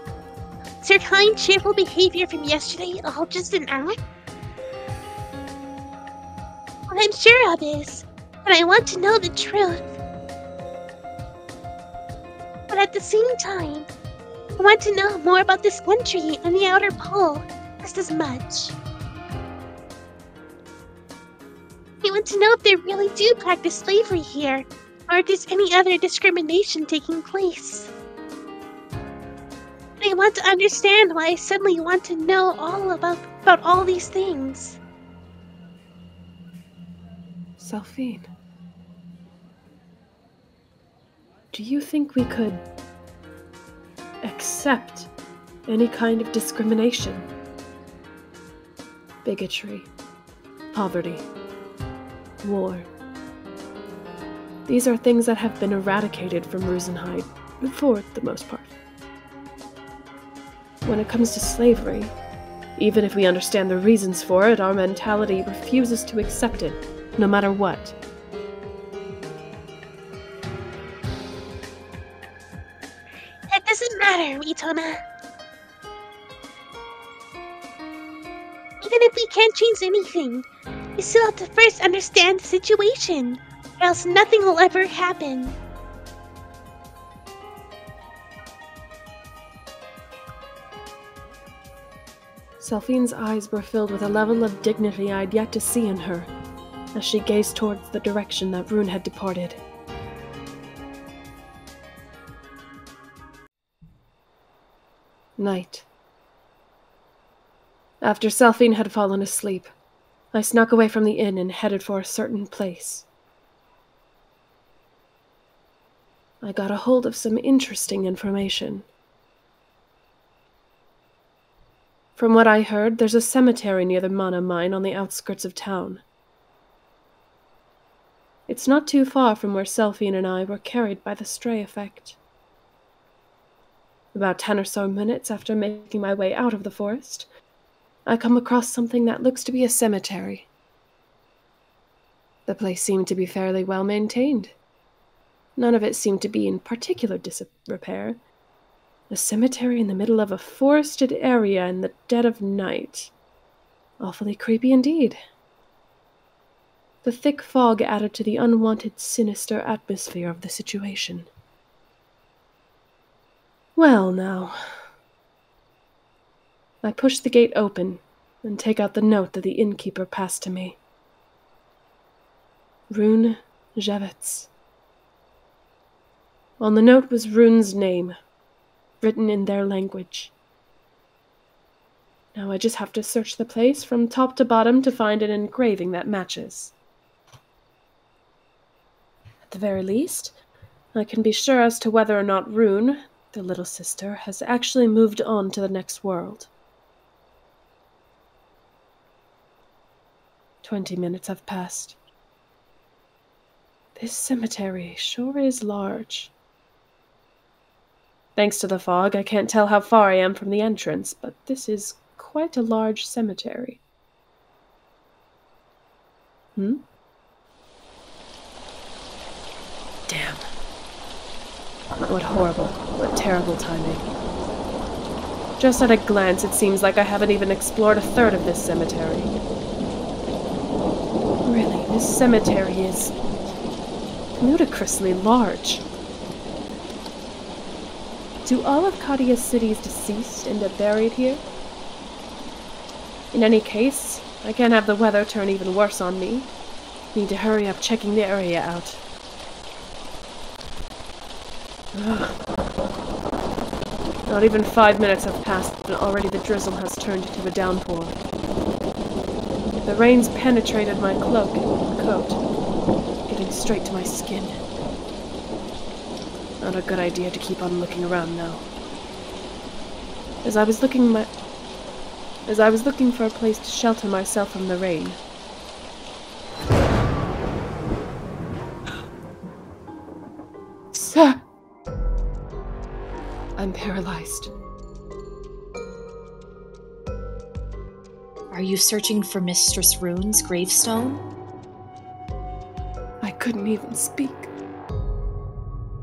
Is her kind, cheerful behavior from yesterday all just an act? What I'm sure of is that I want to know the truth. But at the same time, I want to know more about this country and the outer pole just as much. I want to know if they really do practice slavery here, or if there's any other discrimination taking place. I want to understand why I suddenly want to know all about all these things. Selphine, do you think we could accept any kind of discrimination. Bigotry, poverty, war. These are things that have been eradicated from Rosenheim, for the most part. When it comes to slavery, even if we understand the reasons for it, our mentality refuses to accept it, no matter what. That doesn't matter, Ritona. Even if we can't change anything, we still have to first understand the situation, or else nothing will ever happen. Selphine's eyes were filled with a level of dignity I'd yet to see in her, as she gazed towards the direction that Rune had departed. Night. After Selphine had fallen asleep, I snuck away from the inn and headed for a certain place. I got a hold of some interesting information. From what I heard, there's a cemetery near the mana mine on the outskirts of town. It's not too far from where Selphine and I were carried by the stray effect. About 10 or so minutes after making my way out of the forest, I come across something that looks to be a cemetery. The place seemed to be fairly well maintained. None of it seemed to be in particular disrepair. A cemetery in the middle of a forested area in the dead of night. Awfully creepy indeed. The thick fog added to the unwanted, sinister atmosphere of the situation. Well, now. I push the gate open and take out the note that the innkeeper passed to me. Rune Javets. On the note was Rune's name, written in their language. Now I just have to search the place from top to bottom to find an engraving that matches. At the very least, I can be sure as to whether or not Rune, the little sister, has actually moved on to the next world. 20 minutes have passed. This cemetery sure is large. Thanks to the fog, I can't tell how far I am from the entrance, but this is quite a large cemetery. Damn. What horrible, what terrible timing. Just at a glance, it seems like I haven't even explored a third of this cemetery. Really, this cemetery is ludicrously large. Do all of Kadia's city's deceased end up buried here? In any case, I can't have the weather turn even worse on me. Need to hurry up checking the area out. Not even 5 minutes have passed, and already the drizzle has turned into a downpour. The rain's penetrated my cloak and coat, getting straight to my skin. Not a good idea to keep on looking around now. As I was looking for a place to shelter myself from the rain, Sir! I'm paralyzed. Are you searching for Mistress Rune's gravestone? I couldn't even speak.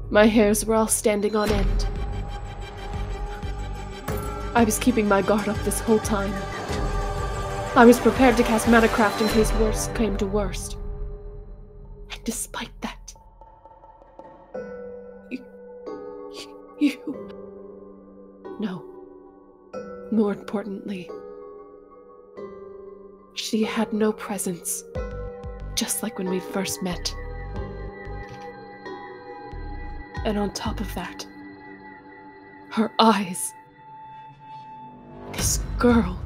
My hairs were all standing on end. I was keeping my guard up this whole time. I was prepared to cast Manacraft in case worst came to worst. And despite that, you... No. More importantly, she had no presence, just like when we first met. And on top of that, her eyes. This girl.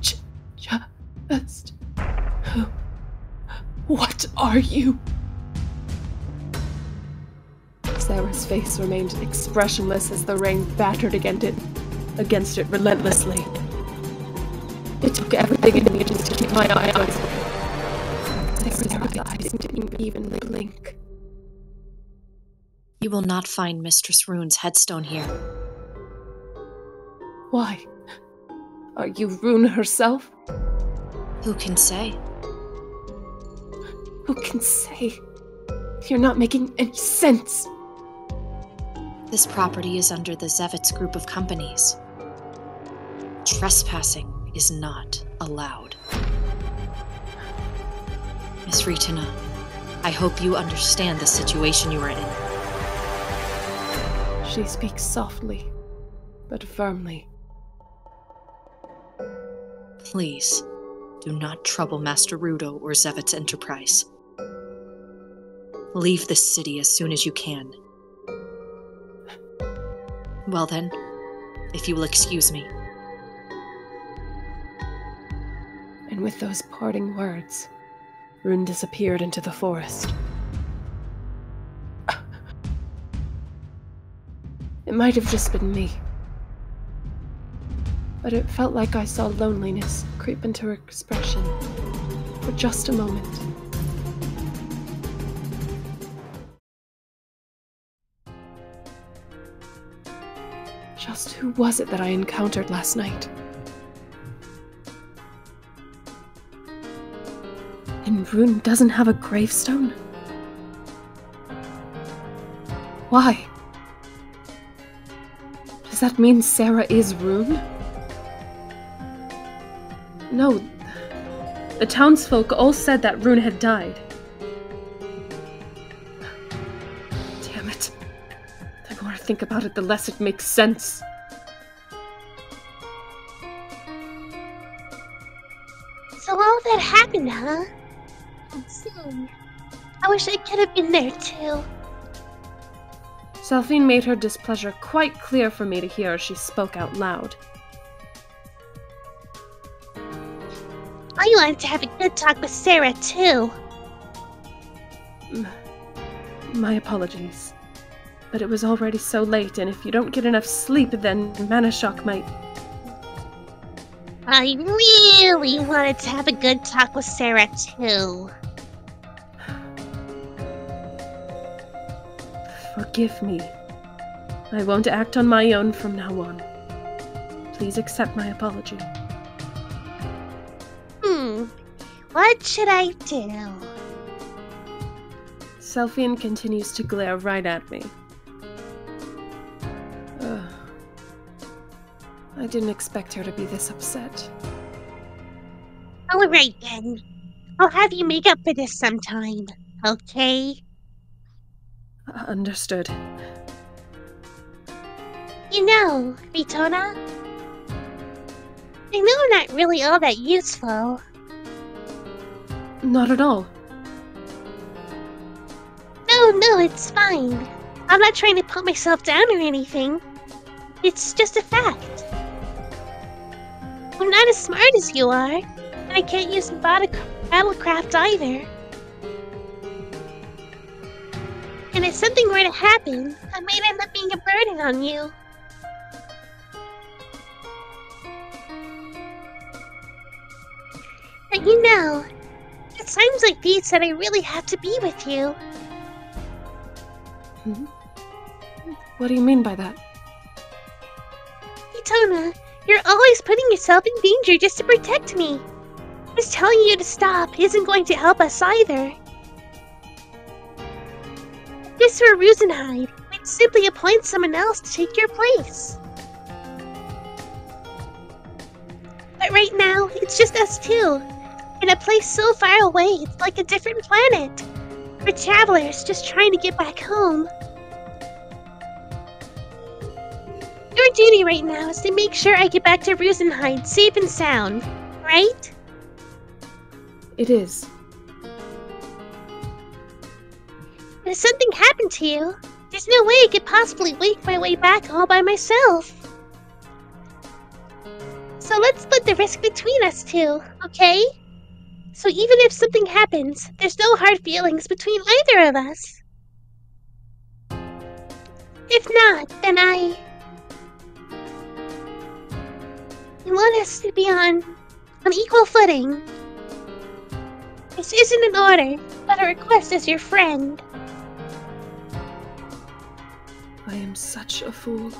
Just... What are you? Is Sarah's face remained expressionless as the rain battered against it relentlessly. It took everything in me just to keep my eyes open. Sarah's eyes didn't even blink. You will not find Mistress Rune's headstone here. Why? Are you Rune herself? Who can say? Who can say? You're not making any sense. This property is under the Zevitz group of companies. Trespassing is not allowed. Miss Ritona, I hope you understand the situation you are in. She speaks softly, but firmly. Please, do not trouble Master Rudo or Zevitz Enterprise. Leave this city as soon as you can. Well then, if you will excuse me. And with those parting words, Rune disappeared into the forest. It might have just been me, but it felt like I saw loneliness creep into her expression for just a moment. Just who was it that I encountered last night? And Rune doesn't have a gravestone? Why? Does that mean Sarah is Rune? No. The townsfolk all said that Rune had died. Damn it. The more I think about it, the less it makes sense. So all that happened, huh? Soon. I wish I could have been there too. Selphine made her displeasure quite clear for me to hear as she spoke out loud. I wanted to have a good talk with Sarah too. My apologies. But it was already so late, and if you don't get enough sleep, then mana shock might... I really wanted to have a good talk with Sarah too. Forgive me. I won't act on my own from now on. Please accept my apology. What should I do? Selphine continues to glare right at me. I didn't expect her to be this upset. Alright then. I'll have you make up for this sometime, okay? Understood. You know, Ritona, I know I'm not really all that useful. Not at all. No, it's fine. I'm not trying to put myself down or anything. It's just a fact. I'm not as smart as you are, and I can't use battlecraft either. And if something were to happen, I might end up being a burden on you. But you know, it's times like these that I really have to be with you. What do you mean by that? Ritona, you're always putting yourself in danger just to protect me. Just telling you to stop isn't going to help us either. If this were Rosenheim, we'd simply appoint someone else to take your place. But right now, it's just us two. In a place so far away, it's like a different planet. We're travelers just trying to get back home. Your duty right now is to make sure I get back to Rosenheim safe and sound, right? It is. But if something happened to you, there's no way I could possibly make my way back all by myself. So let's split the risk between us two, okay? So even if something happens, there's no hard feelings between either of us. If not, then I want us to be on equal footing. This isn't an order, but a request as your friend. I am such a fool.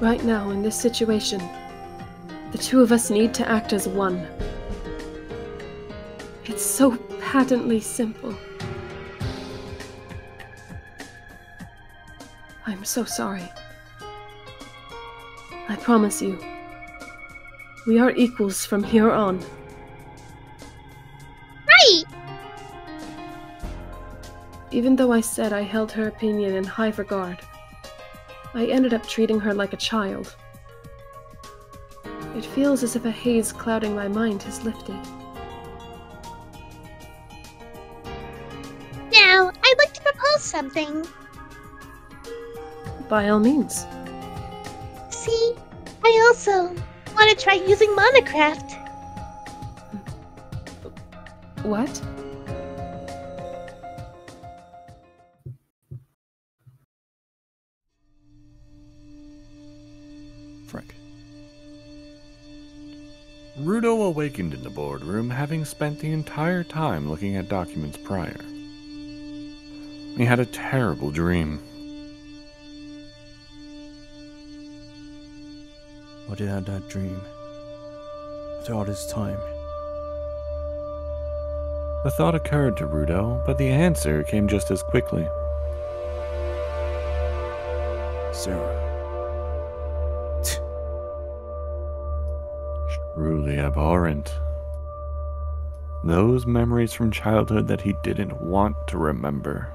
Right now, in this situation, the two of us need to act as one. It's so patently simple. I'm so sorry. I promise you, we are equals from here on. Right! Even though I said I held her opinion in high regard, I ended up treating her like a child. It feels as if a haze clouding my mind has lifted. Now, I'd like to propose something. By all means. See, I also want to try using Monocraft. What? Frank. Rune awakened in the boardroom, having spent the entire time looking at documents prior. He had a terrible dream. Why did I have that dream? After all this time. The thought occurred to Rune, but the answer came just as quickly. Sarah. Truly abhorrent. Those memories from childhood that he didn't want to remember.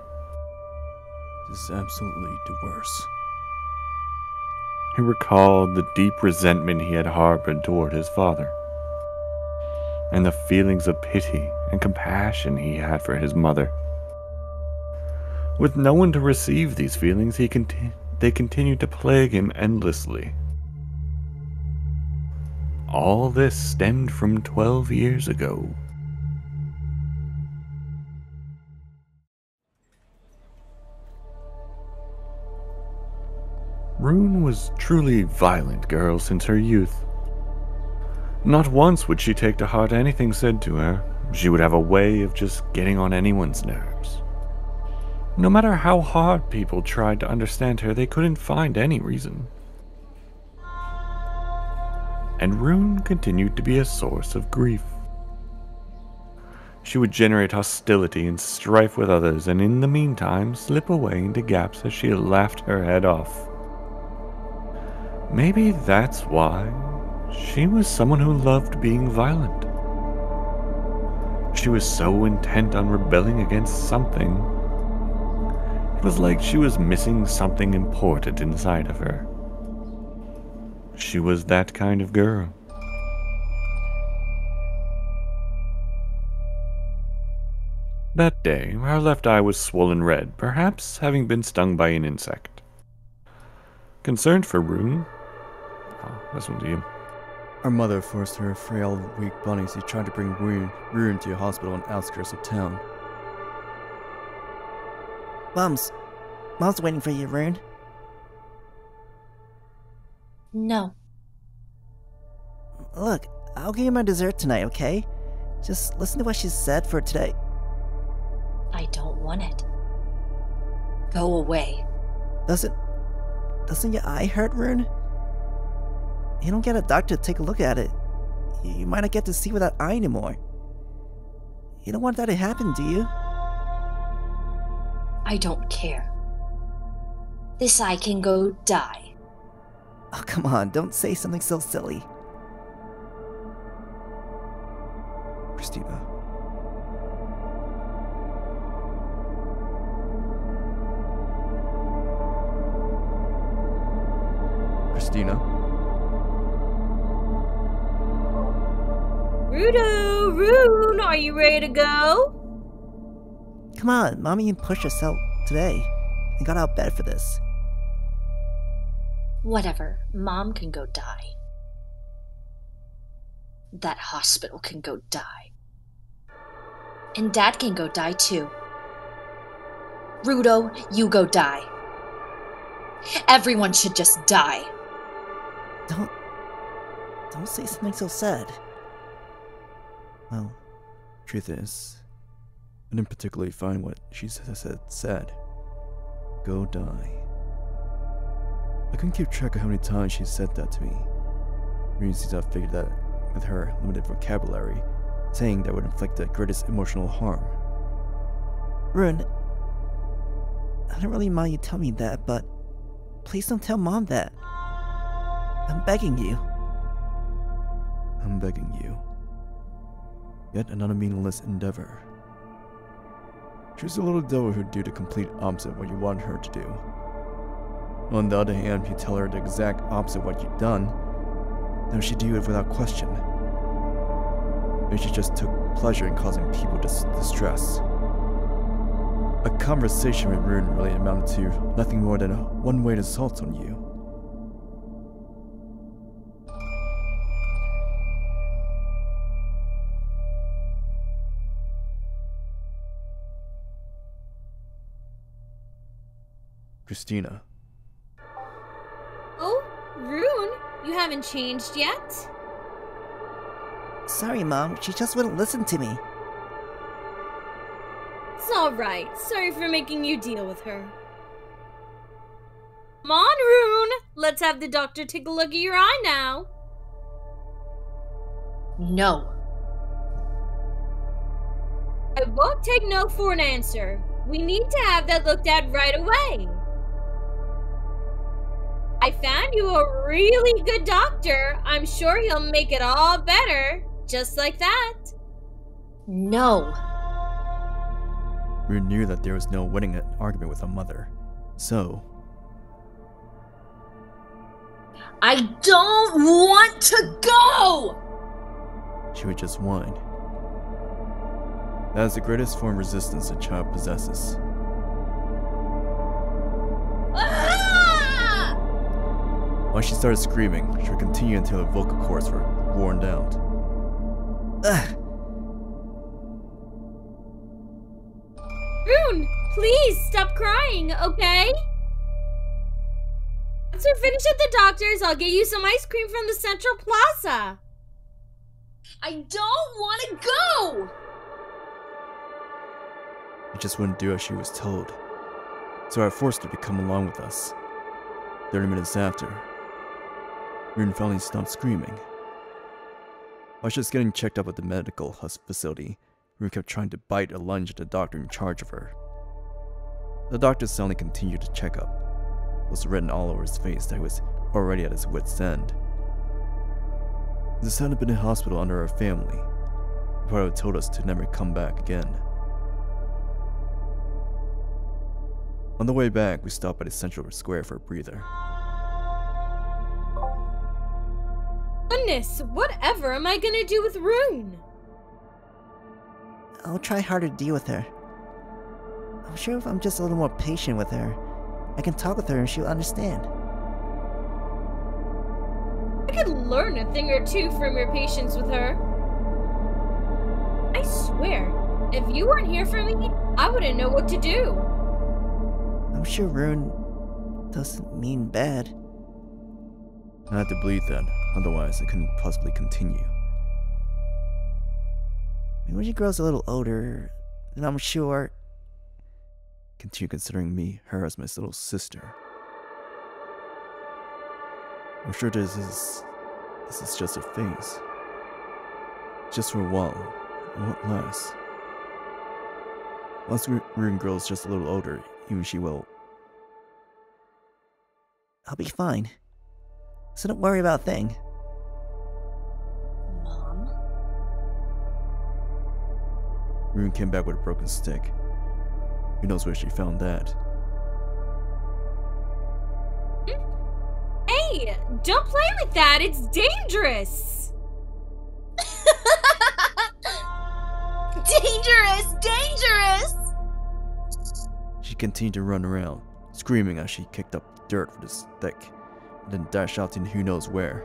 This is absolutely the worst. He recalled the deep resentment he had harbored toward his father, and the feelings of pity and compassion he had for his mother. With no one to receive these feelings, they continued to plague him endlessly. All this stemmed from 12 years ago. Rune was truly a violent girl since her youth. Not once would she take to heart anything said to her. She would have a way of just getting on anyone's nerves. No matter how hard people tried to understand her, they couldn't find any reason. And Rune continued to be a source of grief. She would generate hostility and strife with others, and in the meantime slip away into gaps as she laughed her head off. Maybe that's why she was someone who loved being violent. She was so intent on rebelling against something. It was like she was missing something important inside of her. She was that kind of girl. That day, her left eye was swollen red, perhaps having been stung by an insect. Concerned for Rune, this one to you. Our mother forced her frail, weak body to try to bring Rune to a hospital on the outskirts of town. Mom's waiting for you, Rune. No. Look, I'll give you my dessert tonight, okay? Just listen to what she said for today. I don't want it. Go away. Doesn't your eye hurt, Rune? You don't get a doctor to take a look at it. You might not get to see with that eye anymore. You don't want that to happen, do you? I don't care. This eye can go die. Oh, come on, don't say something so silly. Cristina. Cristina? Rune, are you ready to go? Come on, Mommy pushed herself today and got out of bed for this. Whatever. Mom can go die. That hospital can go die. And Dad can go die too. Rudo, you go die. Everyone should just die. Don't say something so sad. Well, Truth is, I didn't particularly find what she said. Go die. I couldn't keep track of how many times she said that to me. Rune seems to have figured that with her limited vocabulary, saying that would inflict the greatest emotional harm. Rune, I don't really mind you telling me that, but please don't tell Mom that. I'm begging you. I'm begging you. Yet another meaningless endeavor. She's a little devil who'd do the complete opposite of what you want her to do. On the other hand, if you tell her the exact opposite of what you've done, then she'd do it without question. Maybe she just took pleasure in causing people distress. A conversation with Rune really amounted to nothing more than a one-way assault on you. Cristina. Oh, Rune, you haven't changed yet? Sorry, Mom. She just wouldn't listen to me. It's alright. Sorry for making you deal with her. Come on, Rune! Let's have the doctor take a look at your eye now. No. I won't take no for an answer. We need to have that looked at right away. I found you a really good doctor. I'm sure he'll make it all better. Just like that. No. Rune knew that there was no winning an argument with a mother, so... I don't want to go! she would just whine. That is the greatest form of resistance a child possesses. Ah! Once she started screaming, she would continue until her vocal cords were worn out. Rune, please stop crying, okay? Once we're finished at the doctor's, I'll get you some ice cream from the Central Plaza. I don't want to go! She just wouldn't do as she was told, so I forced her to come along with us. 30 minutes after, Rune finally stopped screaming. While she was getting checked up at the medical facility, Rune kept trying to bite or lunge at the doctor in charge of her. The doctor suddenly continued to check up. It was written all over his face that he was already at his wit's end. His son had been in hospital under our family. He probably told us to never come back again. On the way back, we stopped by the Central Square for a breather. Goodness, whatever am I gonna do with Rune? I'll try harder to deal with her. I'm sure if I'm just a little more patient with her, I can talk with her and she'll understand. I could learn a thing or two from your patience with her. I swear, if you weren't here for me, I wouldn't know what to do. I'm sure Rune doesn't mean bad. I had to bleed then, otherwise I couldn't possibly continue. When she grows a little older, then I'm sure... Continue considering her as my little sister. I'm sure this is just a phase. Just for a while, it won't last. Once Rune grows just a little older, even she will... I'll be fine. So don't worry about a thing. Mom? Rune came back with a broken stick. Who knows where she found that? Hey, don't play with that. It's dangerous. Dangerous! Dangerous! She continued to run around, screaming as she kicked up dirt with a stick, and then dashed out in who knows where.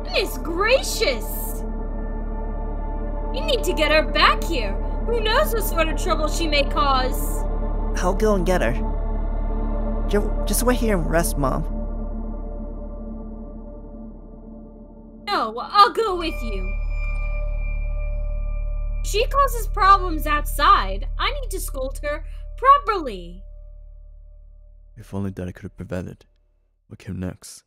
Goodness gracious! You need to get her back here. Who knows what sort of trouble she may cause? I'll go and get her. Just wait here and rest, Mom. No, I'll go with you. She causes problems outside. I need to scold her properly. If only that I could have prevented what came next.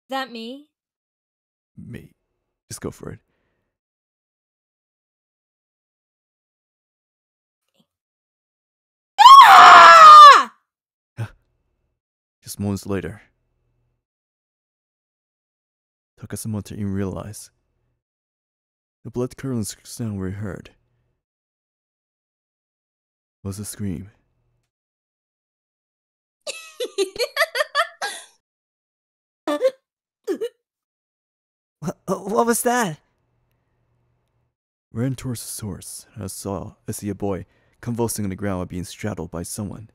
That me? Me. Just go for it. Ah! Just moments later. Took us a moment to even realize. The blood-curdling sound we heard was a scream. What was that? Ran towards the source, and I see a boy convulsing on the ground while being straddled by someone.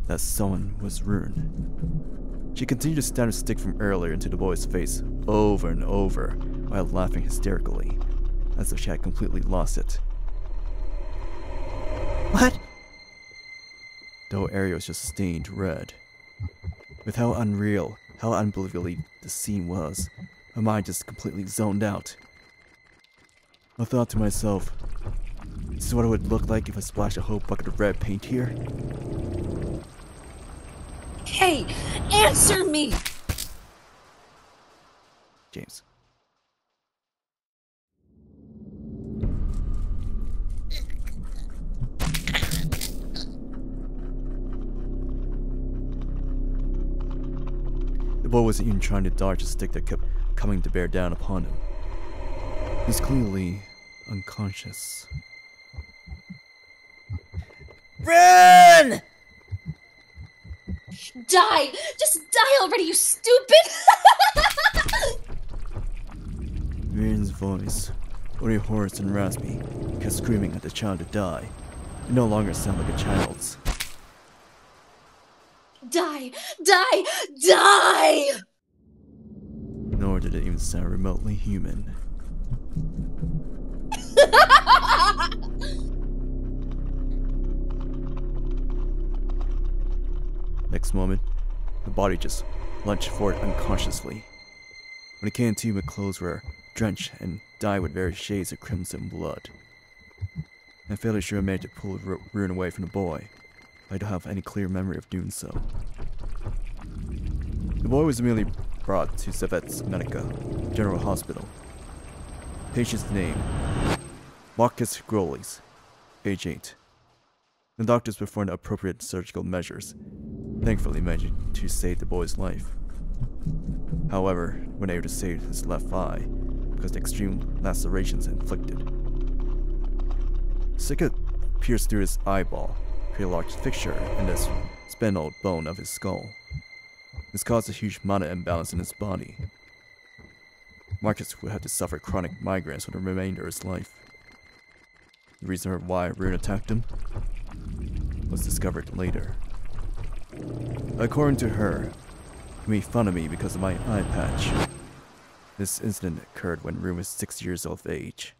That someone was Rune. She continued to stab a stick from earlier into the boy's face over and over while laughing hysterically, as if she had completely lost it. What? The whole area was just stained red. With how unreal, how unbelievably the scene was, my mind just completely zoned out. I thought to myself, this is what it would look like if I splashed a whole bucket of red paint here? Hey, answer me! James. The boy wasn't even trying to dodge the stick that kept coming to bear down upon him. He was clearly unconscious. Run! Die! Just die already, you stupid! Rune's voice, very hoarse and raspy, kept screaming at the child to die. It no longer sounded like a child's. Die! Die! Die! Nor did it even sound remotely human. Next moment, the body just lunged forward unconsciously. When it came to, my clothes were drenched and dyed with various shades of crimson blood. I'm fairly sure I managed to pull Rune away from the boy, but I don't have any clear memory of doing so. The boy was immediately brought to Zavets Medica General Hospital. Patient's name, Markous Grkouwlies, age 8. The doctors performed appropriate surgical measures, thankfully managing to save the boy's life. However, we're able to save his left eye because of the extreme lacerations inflicted. Stick pierced through his eyeball, creating a large fissure in the spinal bone of his skull. This caused a huge amount of imbalance in his body. Markous would have to suffer chronic migraines for the remainder of his life. The reason why Rune attacked him was discovered later. According to her, he made fun of me because of my eye patch. This incident occurred when Rune was 6 years of age.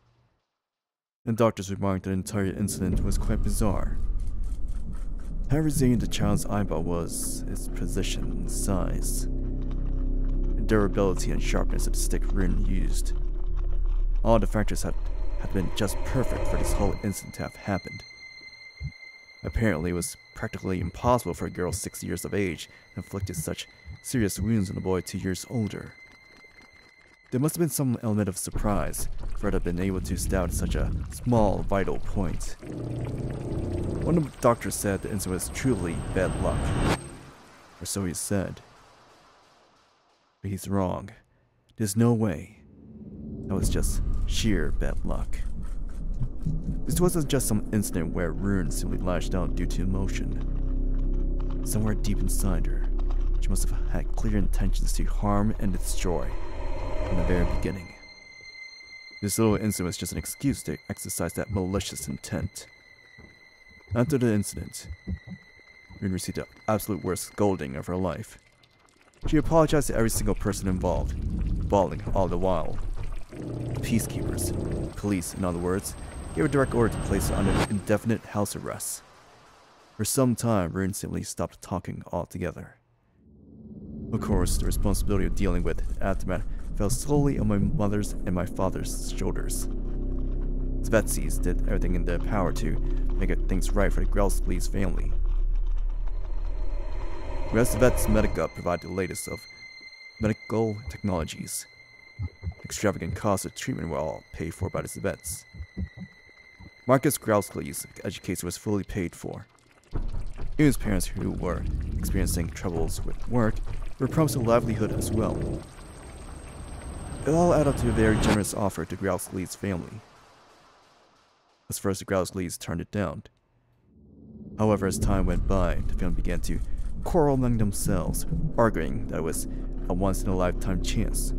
The doctors remarked that the entire incident was quite bizarre. How resilient the child's eyeball was, its position, size, the durability and sharpness of the stick Rune used. All the factors had been just perfect for this whole incident to have happened. Apparently, it was practically impossible for a girl 6 years of age to inflict such serious wounds on a boy 2 years older. There must have been some element of surprise for her to have been able to stab such a small, vital point. One of the doctors said the incident was truly bad luck, or so he said. But he's wrong. There's no way. That was just sheer bad luck. This wasn't just some incident where Rune simply lashed out due to emotion. Somewhere deep inside her, she must have had clear intentions to harm and destroy from the very beginning. This little incident was just an excuse to exercise that malicious intent. After the incident, Rune received the absolute worst scolding of her life. She apologized to every single person involved, bawling all the while. The peacekeepers, police in other words, gave a direct order to place her under indefinite house arrest. For some time, Rune simply stopped talking altogether. Of course, the responsibility of dealing with the aftermath fell solely on my mother's and my father's shoulders. Svetsis did everything in their power to make things right for the Grkouwlies family. Whereas the Vets Medica provide the latest of medical technologies. Extravagant costs of treatment were all paid for by the Vets. Markous Grkouwlies' education was fully paid for. Even his parents, who were experiencing troubles with work, were promised a livelihood as well. It all added up to a very generous offer to Grkouwlies' family. As first, the Grkouwlies turned it down. However, as time went by, the family began to quarrel among themselves, arguing that it was a once-in-a-lifetime chance.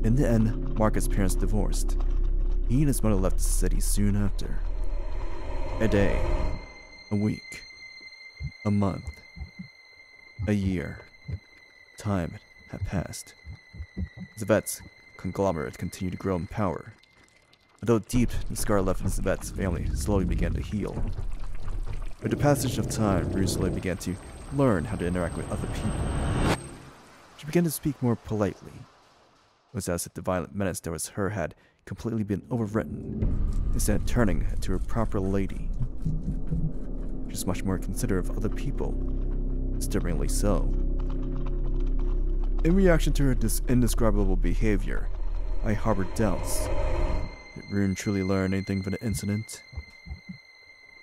In the end, Markous' parents divorced. He and his mother left the city soon after. A day, a week, a month, a year. Time had passed. Zavet's conglomerate continued to grow in power. Although deep, the scar left in Zavet's family slowly began to heal. With the passage of time, Rune slowly began to learn how to interact with other people. She began to speak more politely. It was as if the violent menace that was her had completely been overwritten, instead of turning into a proper lady. She was much more considerate of other people, disturbingly so. In reaction to her indescribable behavior, I harbored doubts. Did Rune truly learn anything from the incident?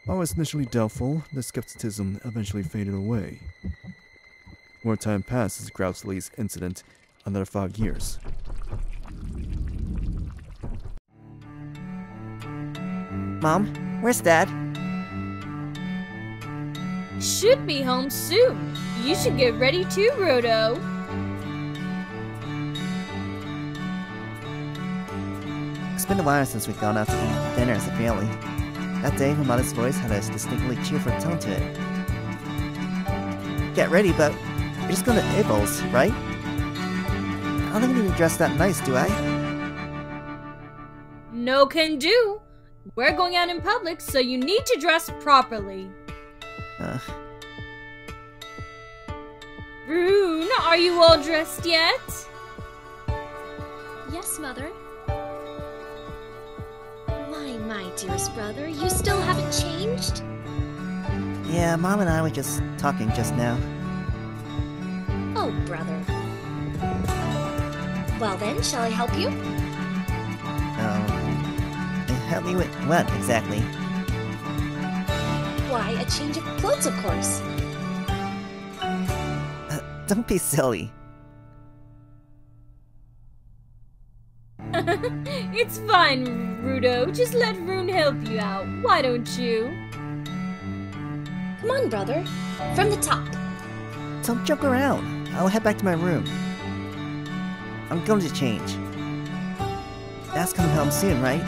While I was initially doubtful, the skepticism eventually faded away. More time passed since the Grkouwlies incident, another 5 years. Mom, where's Dad? Should be home soon. You should get ready too, Roto. It's been a while since we've gone out to eat dinner as a family. That day, my mother's voice had a distinctly cheerful tone to it. Get ready, but you're just going to Abel's, right? I don't even need to dress that nice, do I? No can do. We're going out in public, so you need to dress properly. Rune, are you all dressed yet? Yes, Mother. My dearest brother, you still haven't changed? Yeah, Mom and I were just talking just now. Oh, brother. Well then, shall I help you? Help me with what, exactly? Why, a change of clothes, of course. Don't be silly. It's fine, Rudo. Just let Rune help you out. Why don't you? Come on, brother. From the top. Don't joke around. I'll head back to my room. I'm going to change. Dad's coming home soon, right?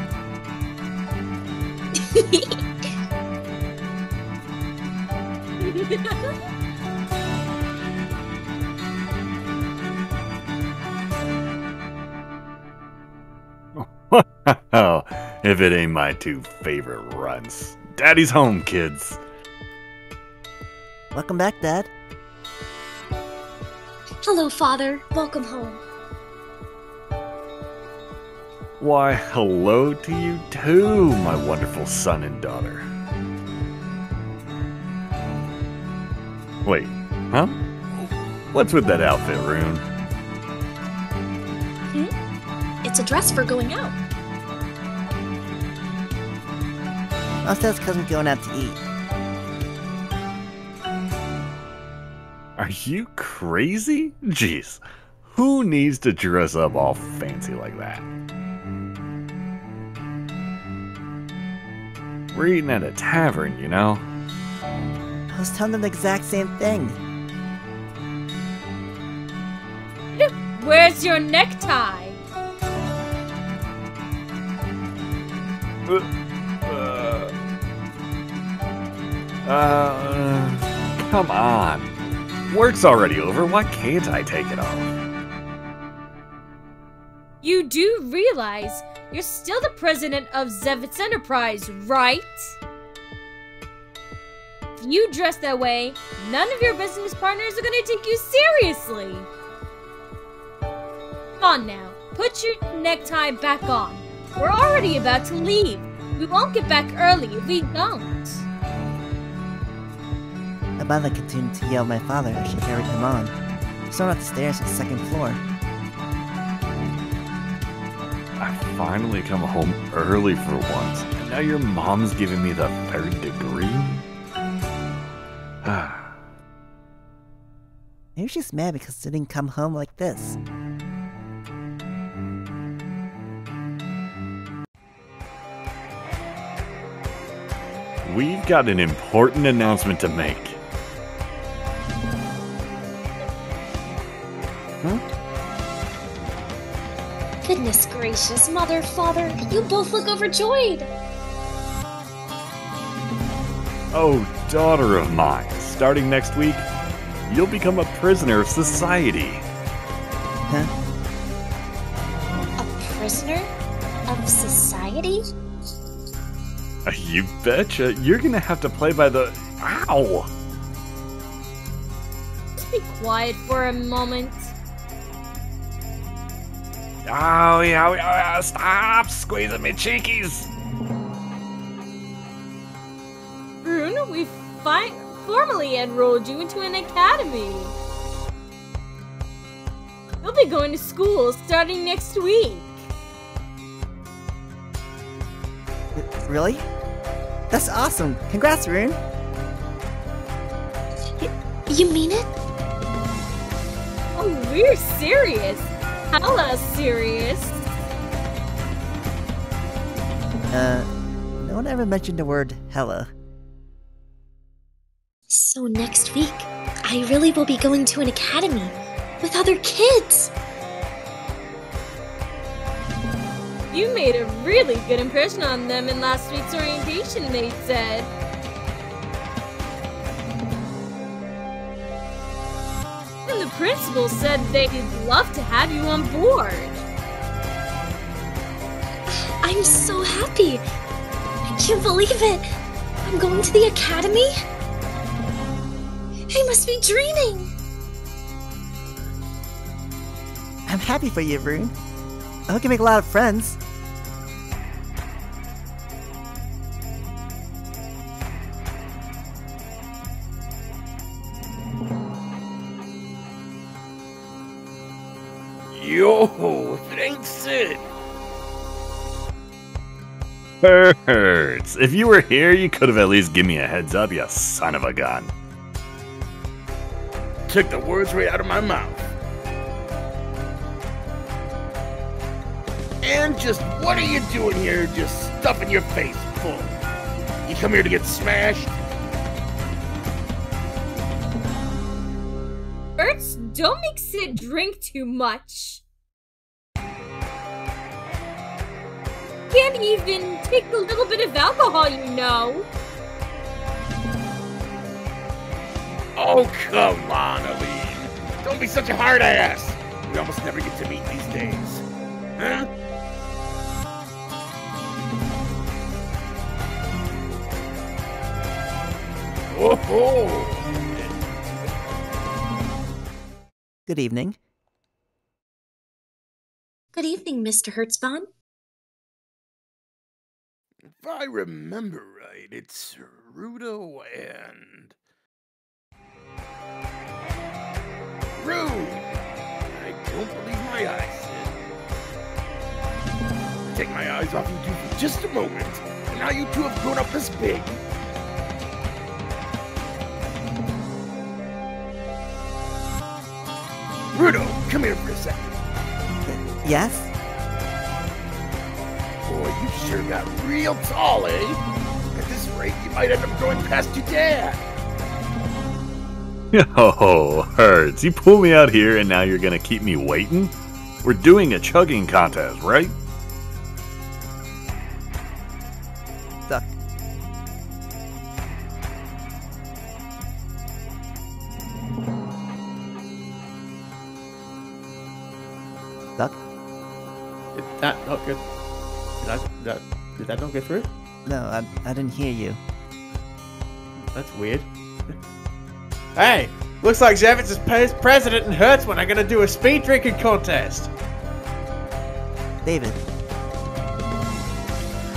Oh, if it ain't my two favorite runs. Daddy's home, kids. Welcome back, Dad. Hello, Father. Welcome home. Why, hello to you too, my wonderful son and daughter. Wait, huh? What's with that outfit, Rune? It's a dress for going out. Oh, that's because we're going out to eat. Are you crazy? Jeez, who needs to dress up all fancy like that? We're eating at a tavern, you know? I was telling them the exact same thing. Where's your necktie? Come on. Work's already over. Why can't I take it off? You do realize you're still the president of Zevitz Enterprise, right? If you dress that way, none of your business partners are gonna take you seriously. Come on now, put your necktie back on. We're already about to leave. We won't get back early if we don't. My mother continued to yell at my father as she carried him on. He stormed up the stairs to the second floor. I finally come home early for once, and now your mom's giving me the 3rd degree? Maybe she's mad because I didn't come home like this. We've got an important announcement to make. Goodness gracious, Mother, Father, you both look overjoyed. Oh, daughter of mine, starting next week, you'll become a prisoner of society. Huh? A prisoner of society? You betcha. You're gonna have to play by the... Ow! Just be quiet for a moment. Oh, yeah, stop squeezing me cheekies! Rune, we formally enrolled you into an academy. You'll be going to school starting next week. Really? That's awesome! Congrats, Rune! You mean it? Oh, we're serious. Hella serious. No one ever mentioned the word hella. So next week, I really will be going to an academy with other kids. You made a really good impression on them in last week's orientation, they said. And the principal said they'd love to have you on board. I'm so happy. I can't believe it. I'm going to the academy? I must be dreaming. I'm happy for you, Rune. I hope you make a lot of friends. Yo, if it ain't Sid. Hurts. If you were here, you could have at least given me a heads up, you son of a gun. Took the words right out of my mouth. And just what are you doing here, just stuffing your face full? You come here to get smashed? Ertz, don't make Sid drink too much. Can't even take a little bit of alcohol, you know. Oh, come on, Eline. Don't be such a hard ass. We almost never get to meet these days. Huh? Oh-ho! Good evening. Good evening, Mr. Hertzwann. If I remember right, it's Rune and... Rune! I don't believe my eyes, Sid. I take my eyes off you two for just a moment, and now you two have grown up this big. Rune, come here for a second. Yes? Boy, you sure got real tall, eh? At this rate, you might end up growing past your dad. Oh, Hertz, you pull me out here and now you're gonna keep me waiting? We're doing a chugging contest, right? Duck. Did that not get... Did that not get through? No, I didn't hear you. That's weird. Hey! Looks like Zevitz' president and Hertzwann are gonna do a speed drinking contest! David.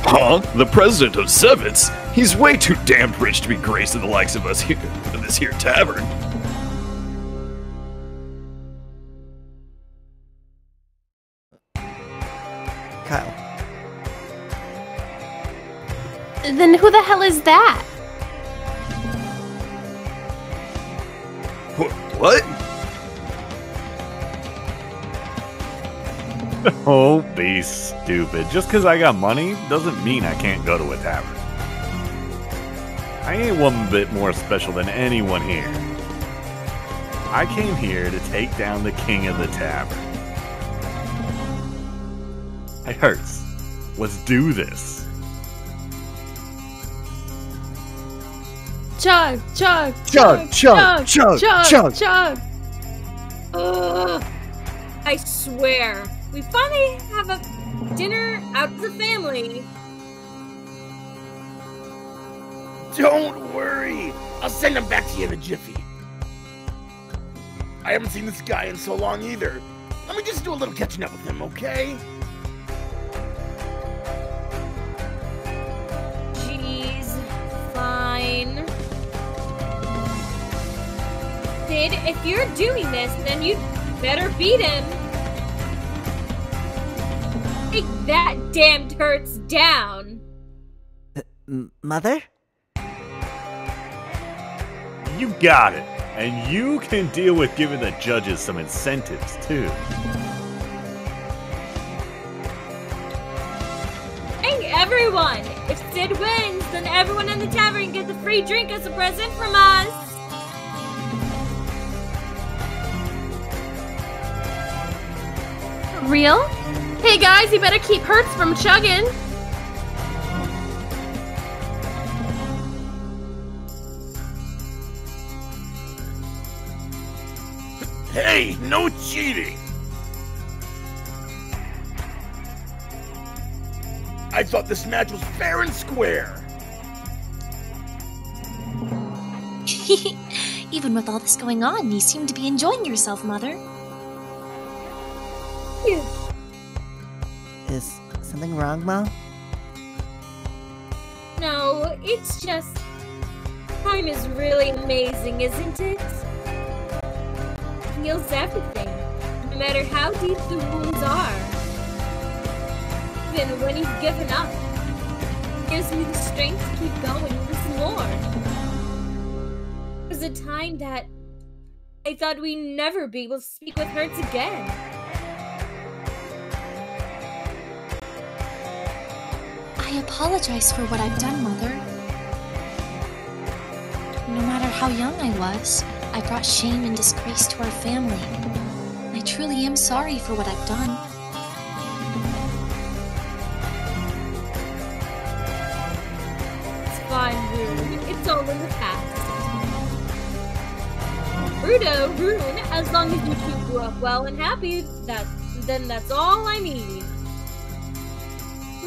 Huh? The president of Zevitz? He's way too damned rich to be graced to the likes of us here in this here tavern. Kyle. Then who the hell is that? What? Don't be stupid. Just because I got money doesn't mean I can't go to a tavern. I ain't one bit more special than anyone here. I came here to take down the king of the tavern. Hey, Hertz, let's do this. Chug, chug, Chug, chug, chug, chug. chug. Ugh. I swear, we finally have a dinner out as a family. Don't worry. I'll send him back to you in a jiffy. I haven't seen this guy in so long either. Let me just do a little catching up with him, okay? Jeez, fine. Sid, if you're doing this, then you'd better beat him. Take that damned Hertz down. Mother? You got it. And you can deal with giving the judges some incentives, too. Hey, everyone! If Sid wins, then everyone in the tavern gets a free drink as a present from us! Real? Hey guys, you better keep Hertz from chugging. Hey, no cheating! I thought this match was fair and square. Even with all this going on, you seem to be enjoying yourself, Mother. Is something wrong, Mom? No, it's just... time is really amazing, isn't it? It heals everything, no matter how deep the wounds are. Even when you've given up, it gives me the strength to keep going once more. There was a time that I thought we'd never be able to speak with Hertz again. I apologize for what I've done, Mother. No matter how young I was, I brought shame and disgrace to our family. I truly am sorry for what I've done. It's fine, Rune. It's all in the past. Rune, as long as you two grew up well and happy, then that's all I need.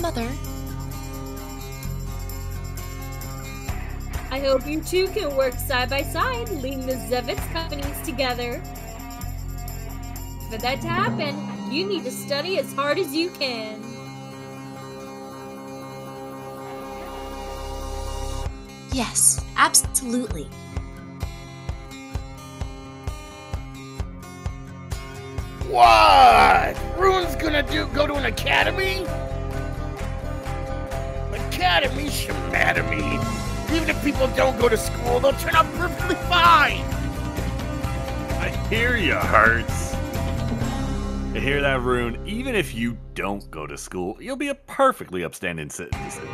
Mother. I hope you two can work side by side, leading the Zevitz companies together. For that to happen, you need to study as hard as you can. Yes, absolutely. What? Rune's gonna go to an academy? Academy, shamademy. Even if people don't go to school, they'll turn out perfectly fine. I hear you, Hertz. You hear that, Rune? Even if you don't go to school, you'll be a perfectly upstanding citizen.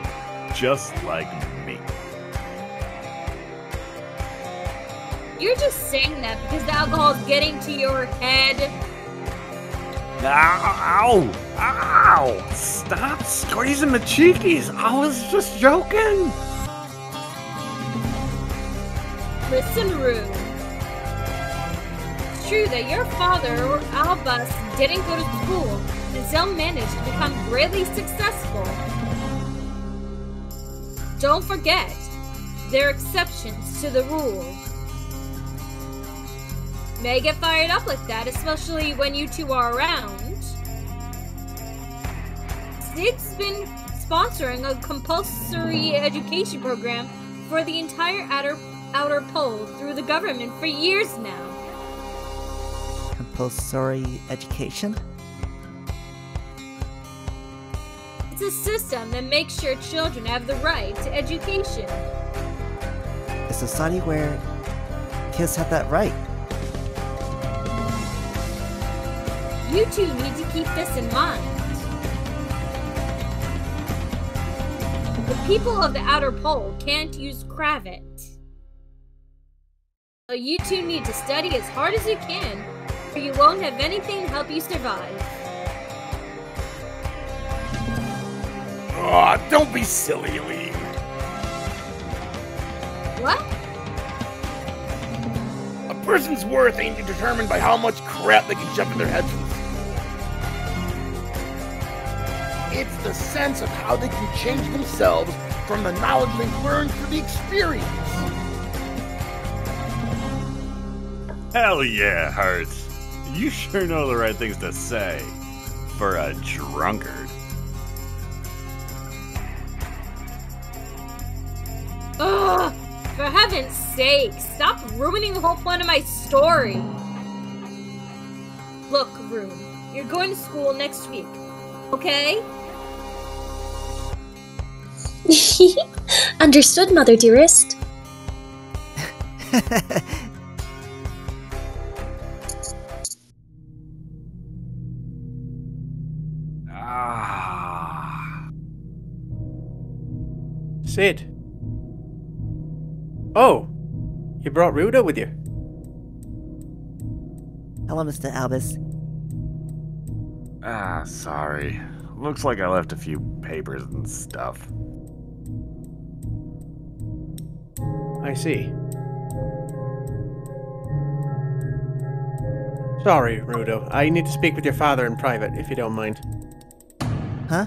Just like me. You're just saying that because the alcohol's getting to your head. Ow! Ow! Stop squeezing the cheekies! I was just joking! Listen, Rune. It's true that your father or Albus didn't go to school, and some manage to become greatly successful. Don't forget, there are exceptions to the rule. May get fired up like that, especially when you two are around. Sid's been sponsoring a compulsory education program for the entire outer pole through the government for years now. Compulsory education? It's a system that makes sure children have the right to education. A society where kids have that right. You two need to keep this in mind. The people of the outer pole can't use Kravit. So you two need to study as hard as you can, or you won't have anything to help you survive. Aw, don't be silly, Eline. What? A person's worth ain't determined by how much crap they can shove in their heads. It's the sense of how they can change themselves from the knowledge they've learned through the experience. Hell yeah, Hertz. You sure know the right things to say. For a drunkard. Ugh! For heaven's sake, stop ruining the whole point of my story! Look, Rune, you're going to school next week, okay? Understood, Mother dearest. Sid. Oh, you brought Rune with you. Hello, Mr. Albus. Sorry. Looks like I left a few papers and stuff. I see. Sorry, Rune. I need to speak with your father in private, if you don't mind. Huh?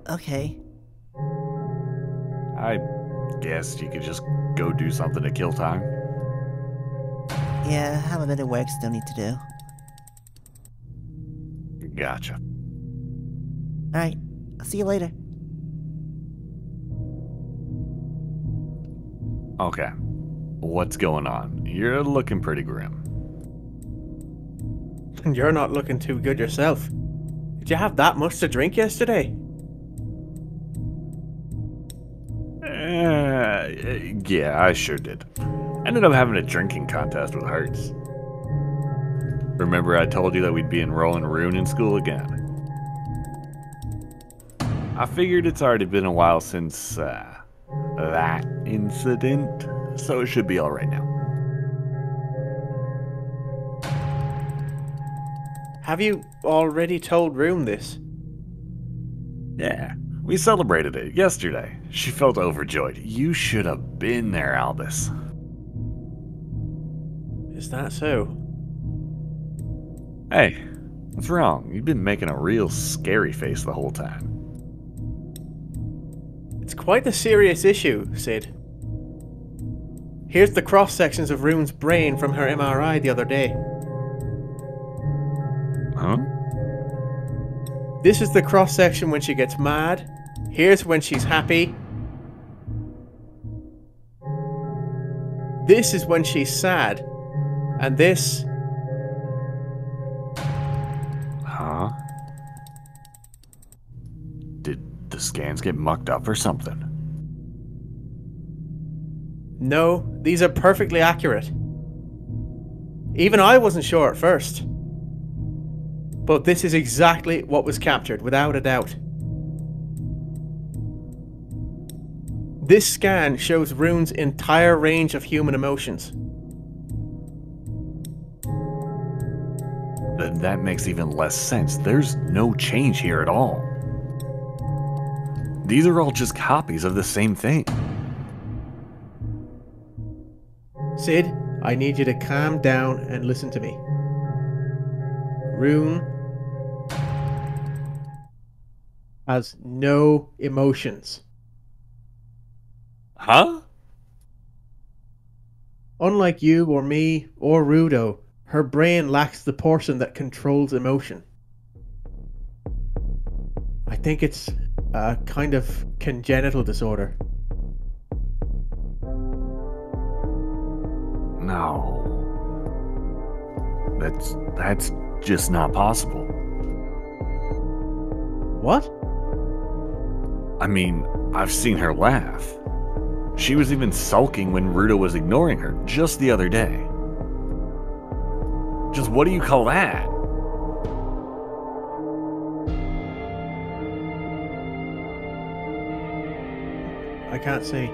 Okay. I guess you could just go do something to kill time. Yeah, have a bit of work still need to do. Gotcha. Alright, I'll see you later. Okay. What's going on? You're looking pretty grim. You're not looking too good yourself. Did you have that much to drink yesterday? Yeah, I sure did. Ended up having a drinking contest with Hertz. Remember I told you that we'd be enrolling Rune in school again? I figured it's already been a while since, that incident, so it should be alright now. Have you already told Rune this? Yeah, we celebrated it yesterday. She felt overjoyed. You should have been there, Albus. Is that so? Hey, what's wrong? You've been making a real scary face the whole time. It's quite a serious issue, Sid. Here's the cross-sections of Rune's brain from her MRI the other day. Huh? This is the cross-section when she gets mad. Here's when she's happy. This is when she's sad. And this... Huh? Did the scans get mucked up or something? No, these are perfectly accurate. Even I wasn't sure at first. But this is exactly what was captured, without a doubt. This scan shows Rune's entire range of human emotions. That makes even less sense. There's no change here at all. These are all just copies of the same thing. Sid, I need you to calm down and listen to me. Rune has no emotions. Huh? Unlike you or me or Rudo, her brain lacks the portion that controls emotion. I think it's a kind of congenital disorder. No. That's just not possible. What? I mean, I've seen her laugh. She was even sulking when Rudo was ignoring her just the other day. Just what do you call that? I can't say.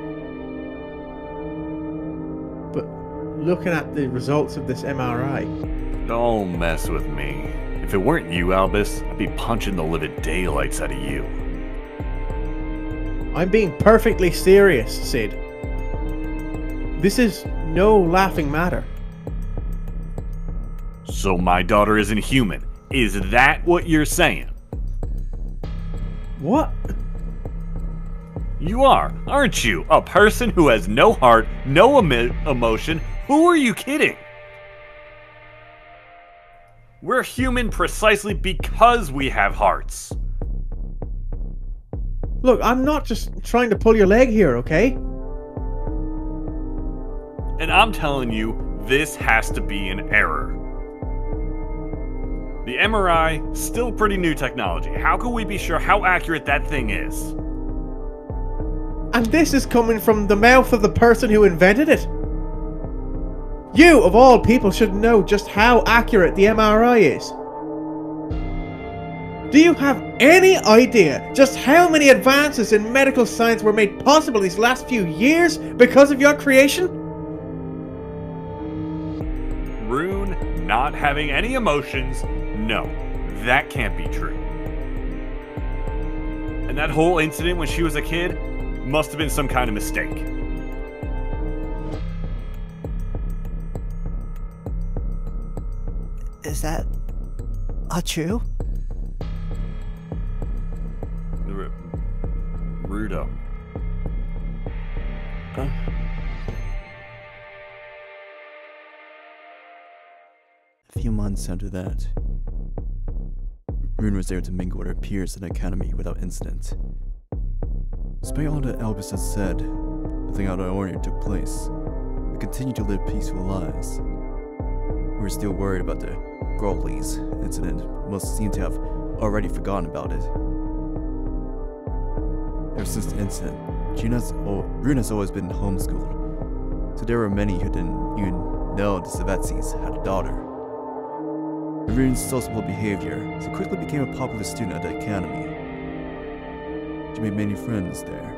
But looking at the results of this MRI... Don't mess with me. If it weren't you, Albus, I'd be punching the living daylights out of you. I'm being perfectly serious, Sid. This is no laughing matter. So my daughter isn't human. Is that what you're saying? What? You are, aren't you? A person who has no heart, no emotion. Who are you kidding? We're human precisely because we have hearts. Look, I'm not just trying to pull your leg here, okay? And I'm telling you, this has to be an error. The MRI, still pretty new technology. How can we be sure how accurate that thing is? And this is coming from the mouth of the person who invented it. You, of all people, should know just how accurate the MRI is. Do you have any idea just how many advances in medical science were made possible these last few years because of your creation? Rune not having any emotions? No, that can't be true. And that whole incident when she was a kid must have been some kind of mistake. Is that true? Rudo. A few months after that, Rune was there to mingle with her peers in the academy without incident. Despite all that Albus had said, nothing out of the ordinary took place. We continued to live peaceful lives. We were still worried about the Grkouwlies incident. Most seemed to have already forgotten about it. Ever since the incident, Rune has always been homeschooled, so there were many who didn't even know the Savetsis had a daughter. And Rune's sociable behavior, she quickly became a popular student at the academy. She made many friends there.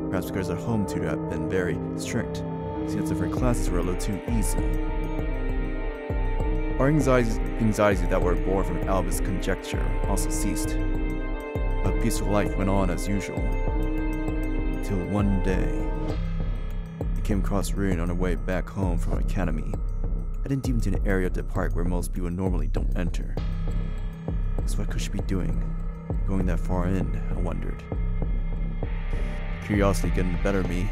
Perhaps because her home tutor had been very strict, since her classes were a little too easy. Our anxieties that were born from Albus' conjecture also ceased. A peaceful life went on as usual. Until one day, we came across Rune on her way back home from our academy, heading deep into an area of the park where most people normally don't enter. So what could she be doing? Going that far in, I wondered. Curiosity getting the better of me,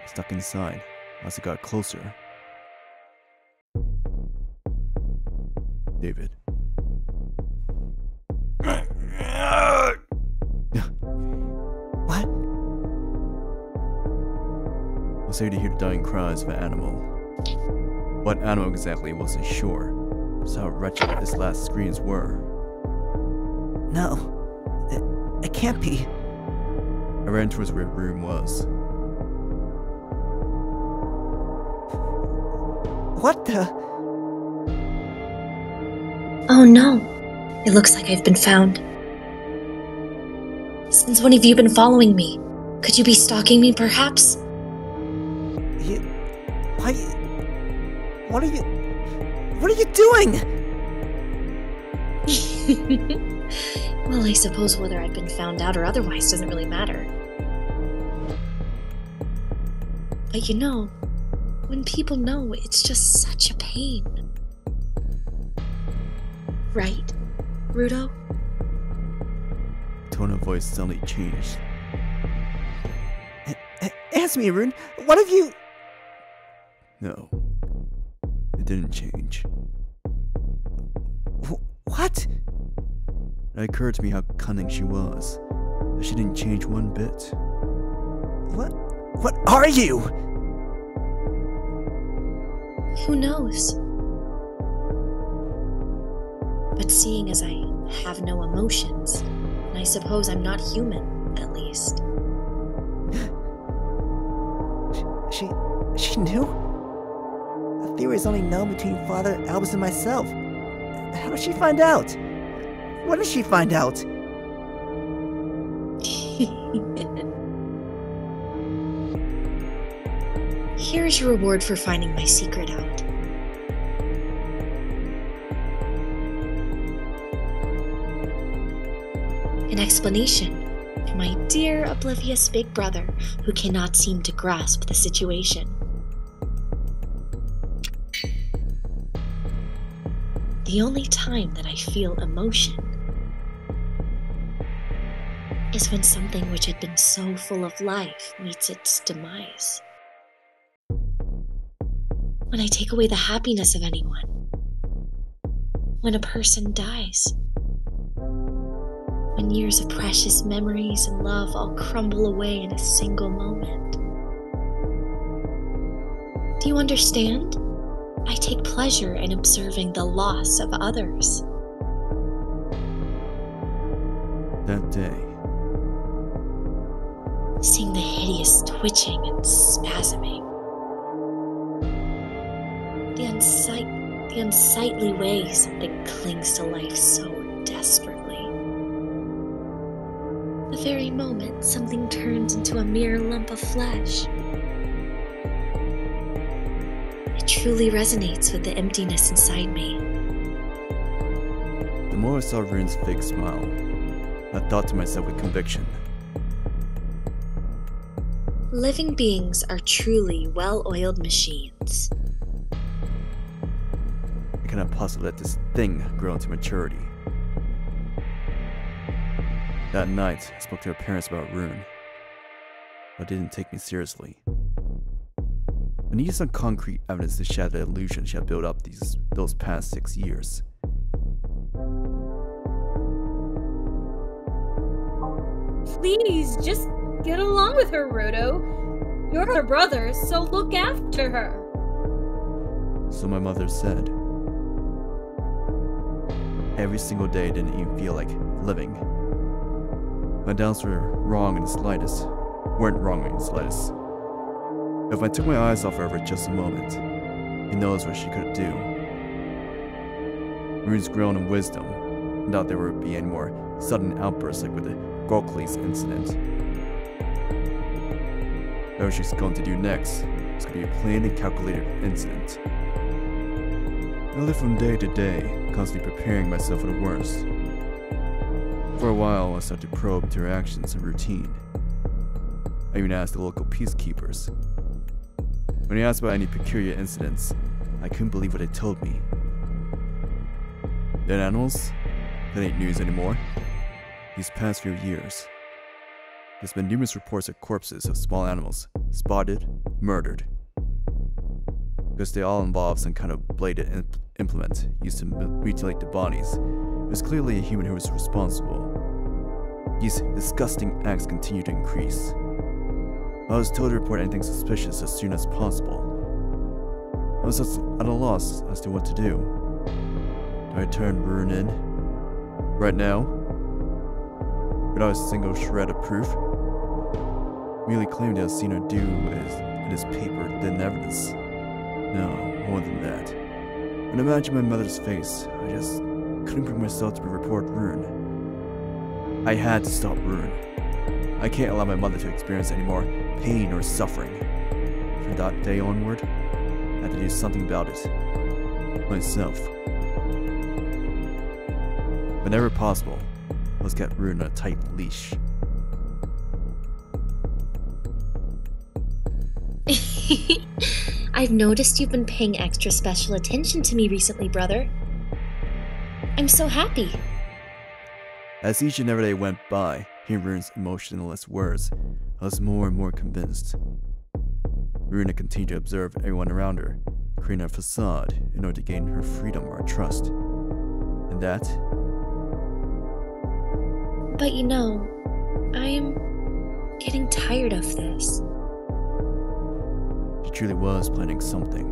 I stuck inside as it got closer. David. What? I was able to hear the dying cries of an animal. What animal exactly wasn't sure, just how wretched his last screams were. No. It can't be. I ran towards where Rune was. What the? Oh no. It looks like I've been found. Since when have you been following me? Could you be stalking me, perhaps? What are you doing? Well, I suppose whether I'd been found out or otherwise doesn't really matter. But you know, when people know, it's just such a pain. Right, Rudo? tone of voice suddenly changed. Answer me, Rune. What have you... No, it didn't change. What? It occurred to me how cunning she was, that she didn't change one bit. What are you? Who knows? But seeing as I have no emotions, and I suppose I'm not human, at least. She knew? The theory is only known between Father Albus and myself. How did she find out? When did she find out? Here's your reward for finding my secret out. An explanation for my dear oblivious big brother who cannot seem to grasp the situation. The only time that I feel emotion is when something which had been so full of life meets its demise. When I take away the happiness of anyone. When a person dies. When years of precious memories and love all crumble away in a single moment. Do you understand? I take pleasure in observing the loss of others. That day, Seeing the hideous twitching and spasming. The unsightly way something clings to life so desperately. The very moment something turns into a mere lump of flesh. It truly resonates with the emptiness inside me. the more I saw Rune's fake smile, I thought to myself with conviction. Living beings are truly well-oiled machines. I cannot possibly let this thing grow into maturity. That night, I spoke to her parents about Rune, but they didn't take me seriously. I needed some concrete evidence to shatter the illusion she had built up those past 6 years. Please, just get along with her, Roto. You're her brother, so look after her. So my mother said. Every single day didn't even feel like living. My doubts weren't wrong in the slightest. If I took my eyes off her for just a moment, who knows what she could do. Rune's grown in wisdom, and doubt there would be any more sudden outbursts like with the Grkouwlies incident. Whatever she's going to do next is going to be a plain and calculated incident. I live from day to day, constantly preparing myself for the worst. For a while, I started to probe into her actions and routine. I even asked the local peacekeepers. When he asked about any peculiar incidents, I couldn't believe what they told me. Dead animals? That ain't news anymore. These past few years, there's been numerous reports of corpses of small animals spotted, murdered. Because they all involve some kind of bladed implement used to mutilate the bodies, it was clearly a human who was responsible. These disgusting acts continue to increase. I was told to report anything suspicious as soon as possible. I was just at a loss as to what to do. Do I turn Rune in? Right now? Without a single shred of proof? Merely claiming to have seen her do it is paper-thin evidence. No, more than that. When I imagined my mother's face, I just couldn't bring myself to report Rune. I had to stop Rune. I can't allow my mother to experience any more pain or suffering. From that day onward, I had to do something about it. Myself. Whenever possible, let's get Rune on a tight leash. I've noticed you've been paying extra special attention to me recently, brother. I'm so happy. As each and every day went by, hearing Rune's emotionless words, I was more and more convinced. Rune continued to observe everyone around her, creating a facade in order to gain her freedom or trust. And that... But you know, I am getting tired of this. She truly was planning something.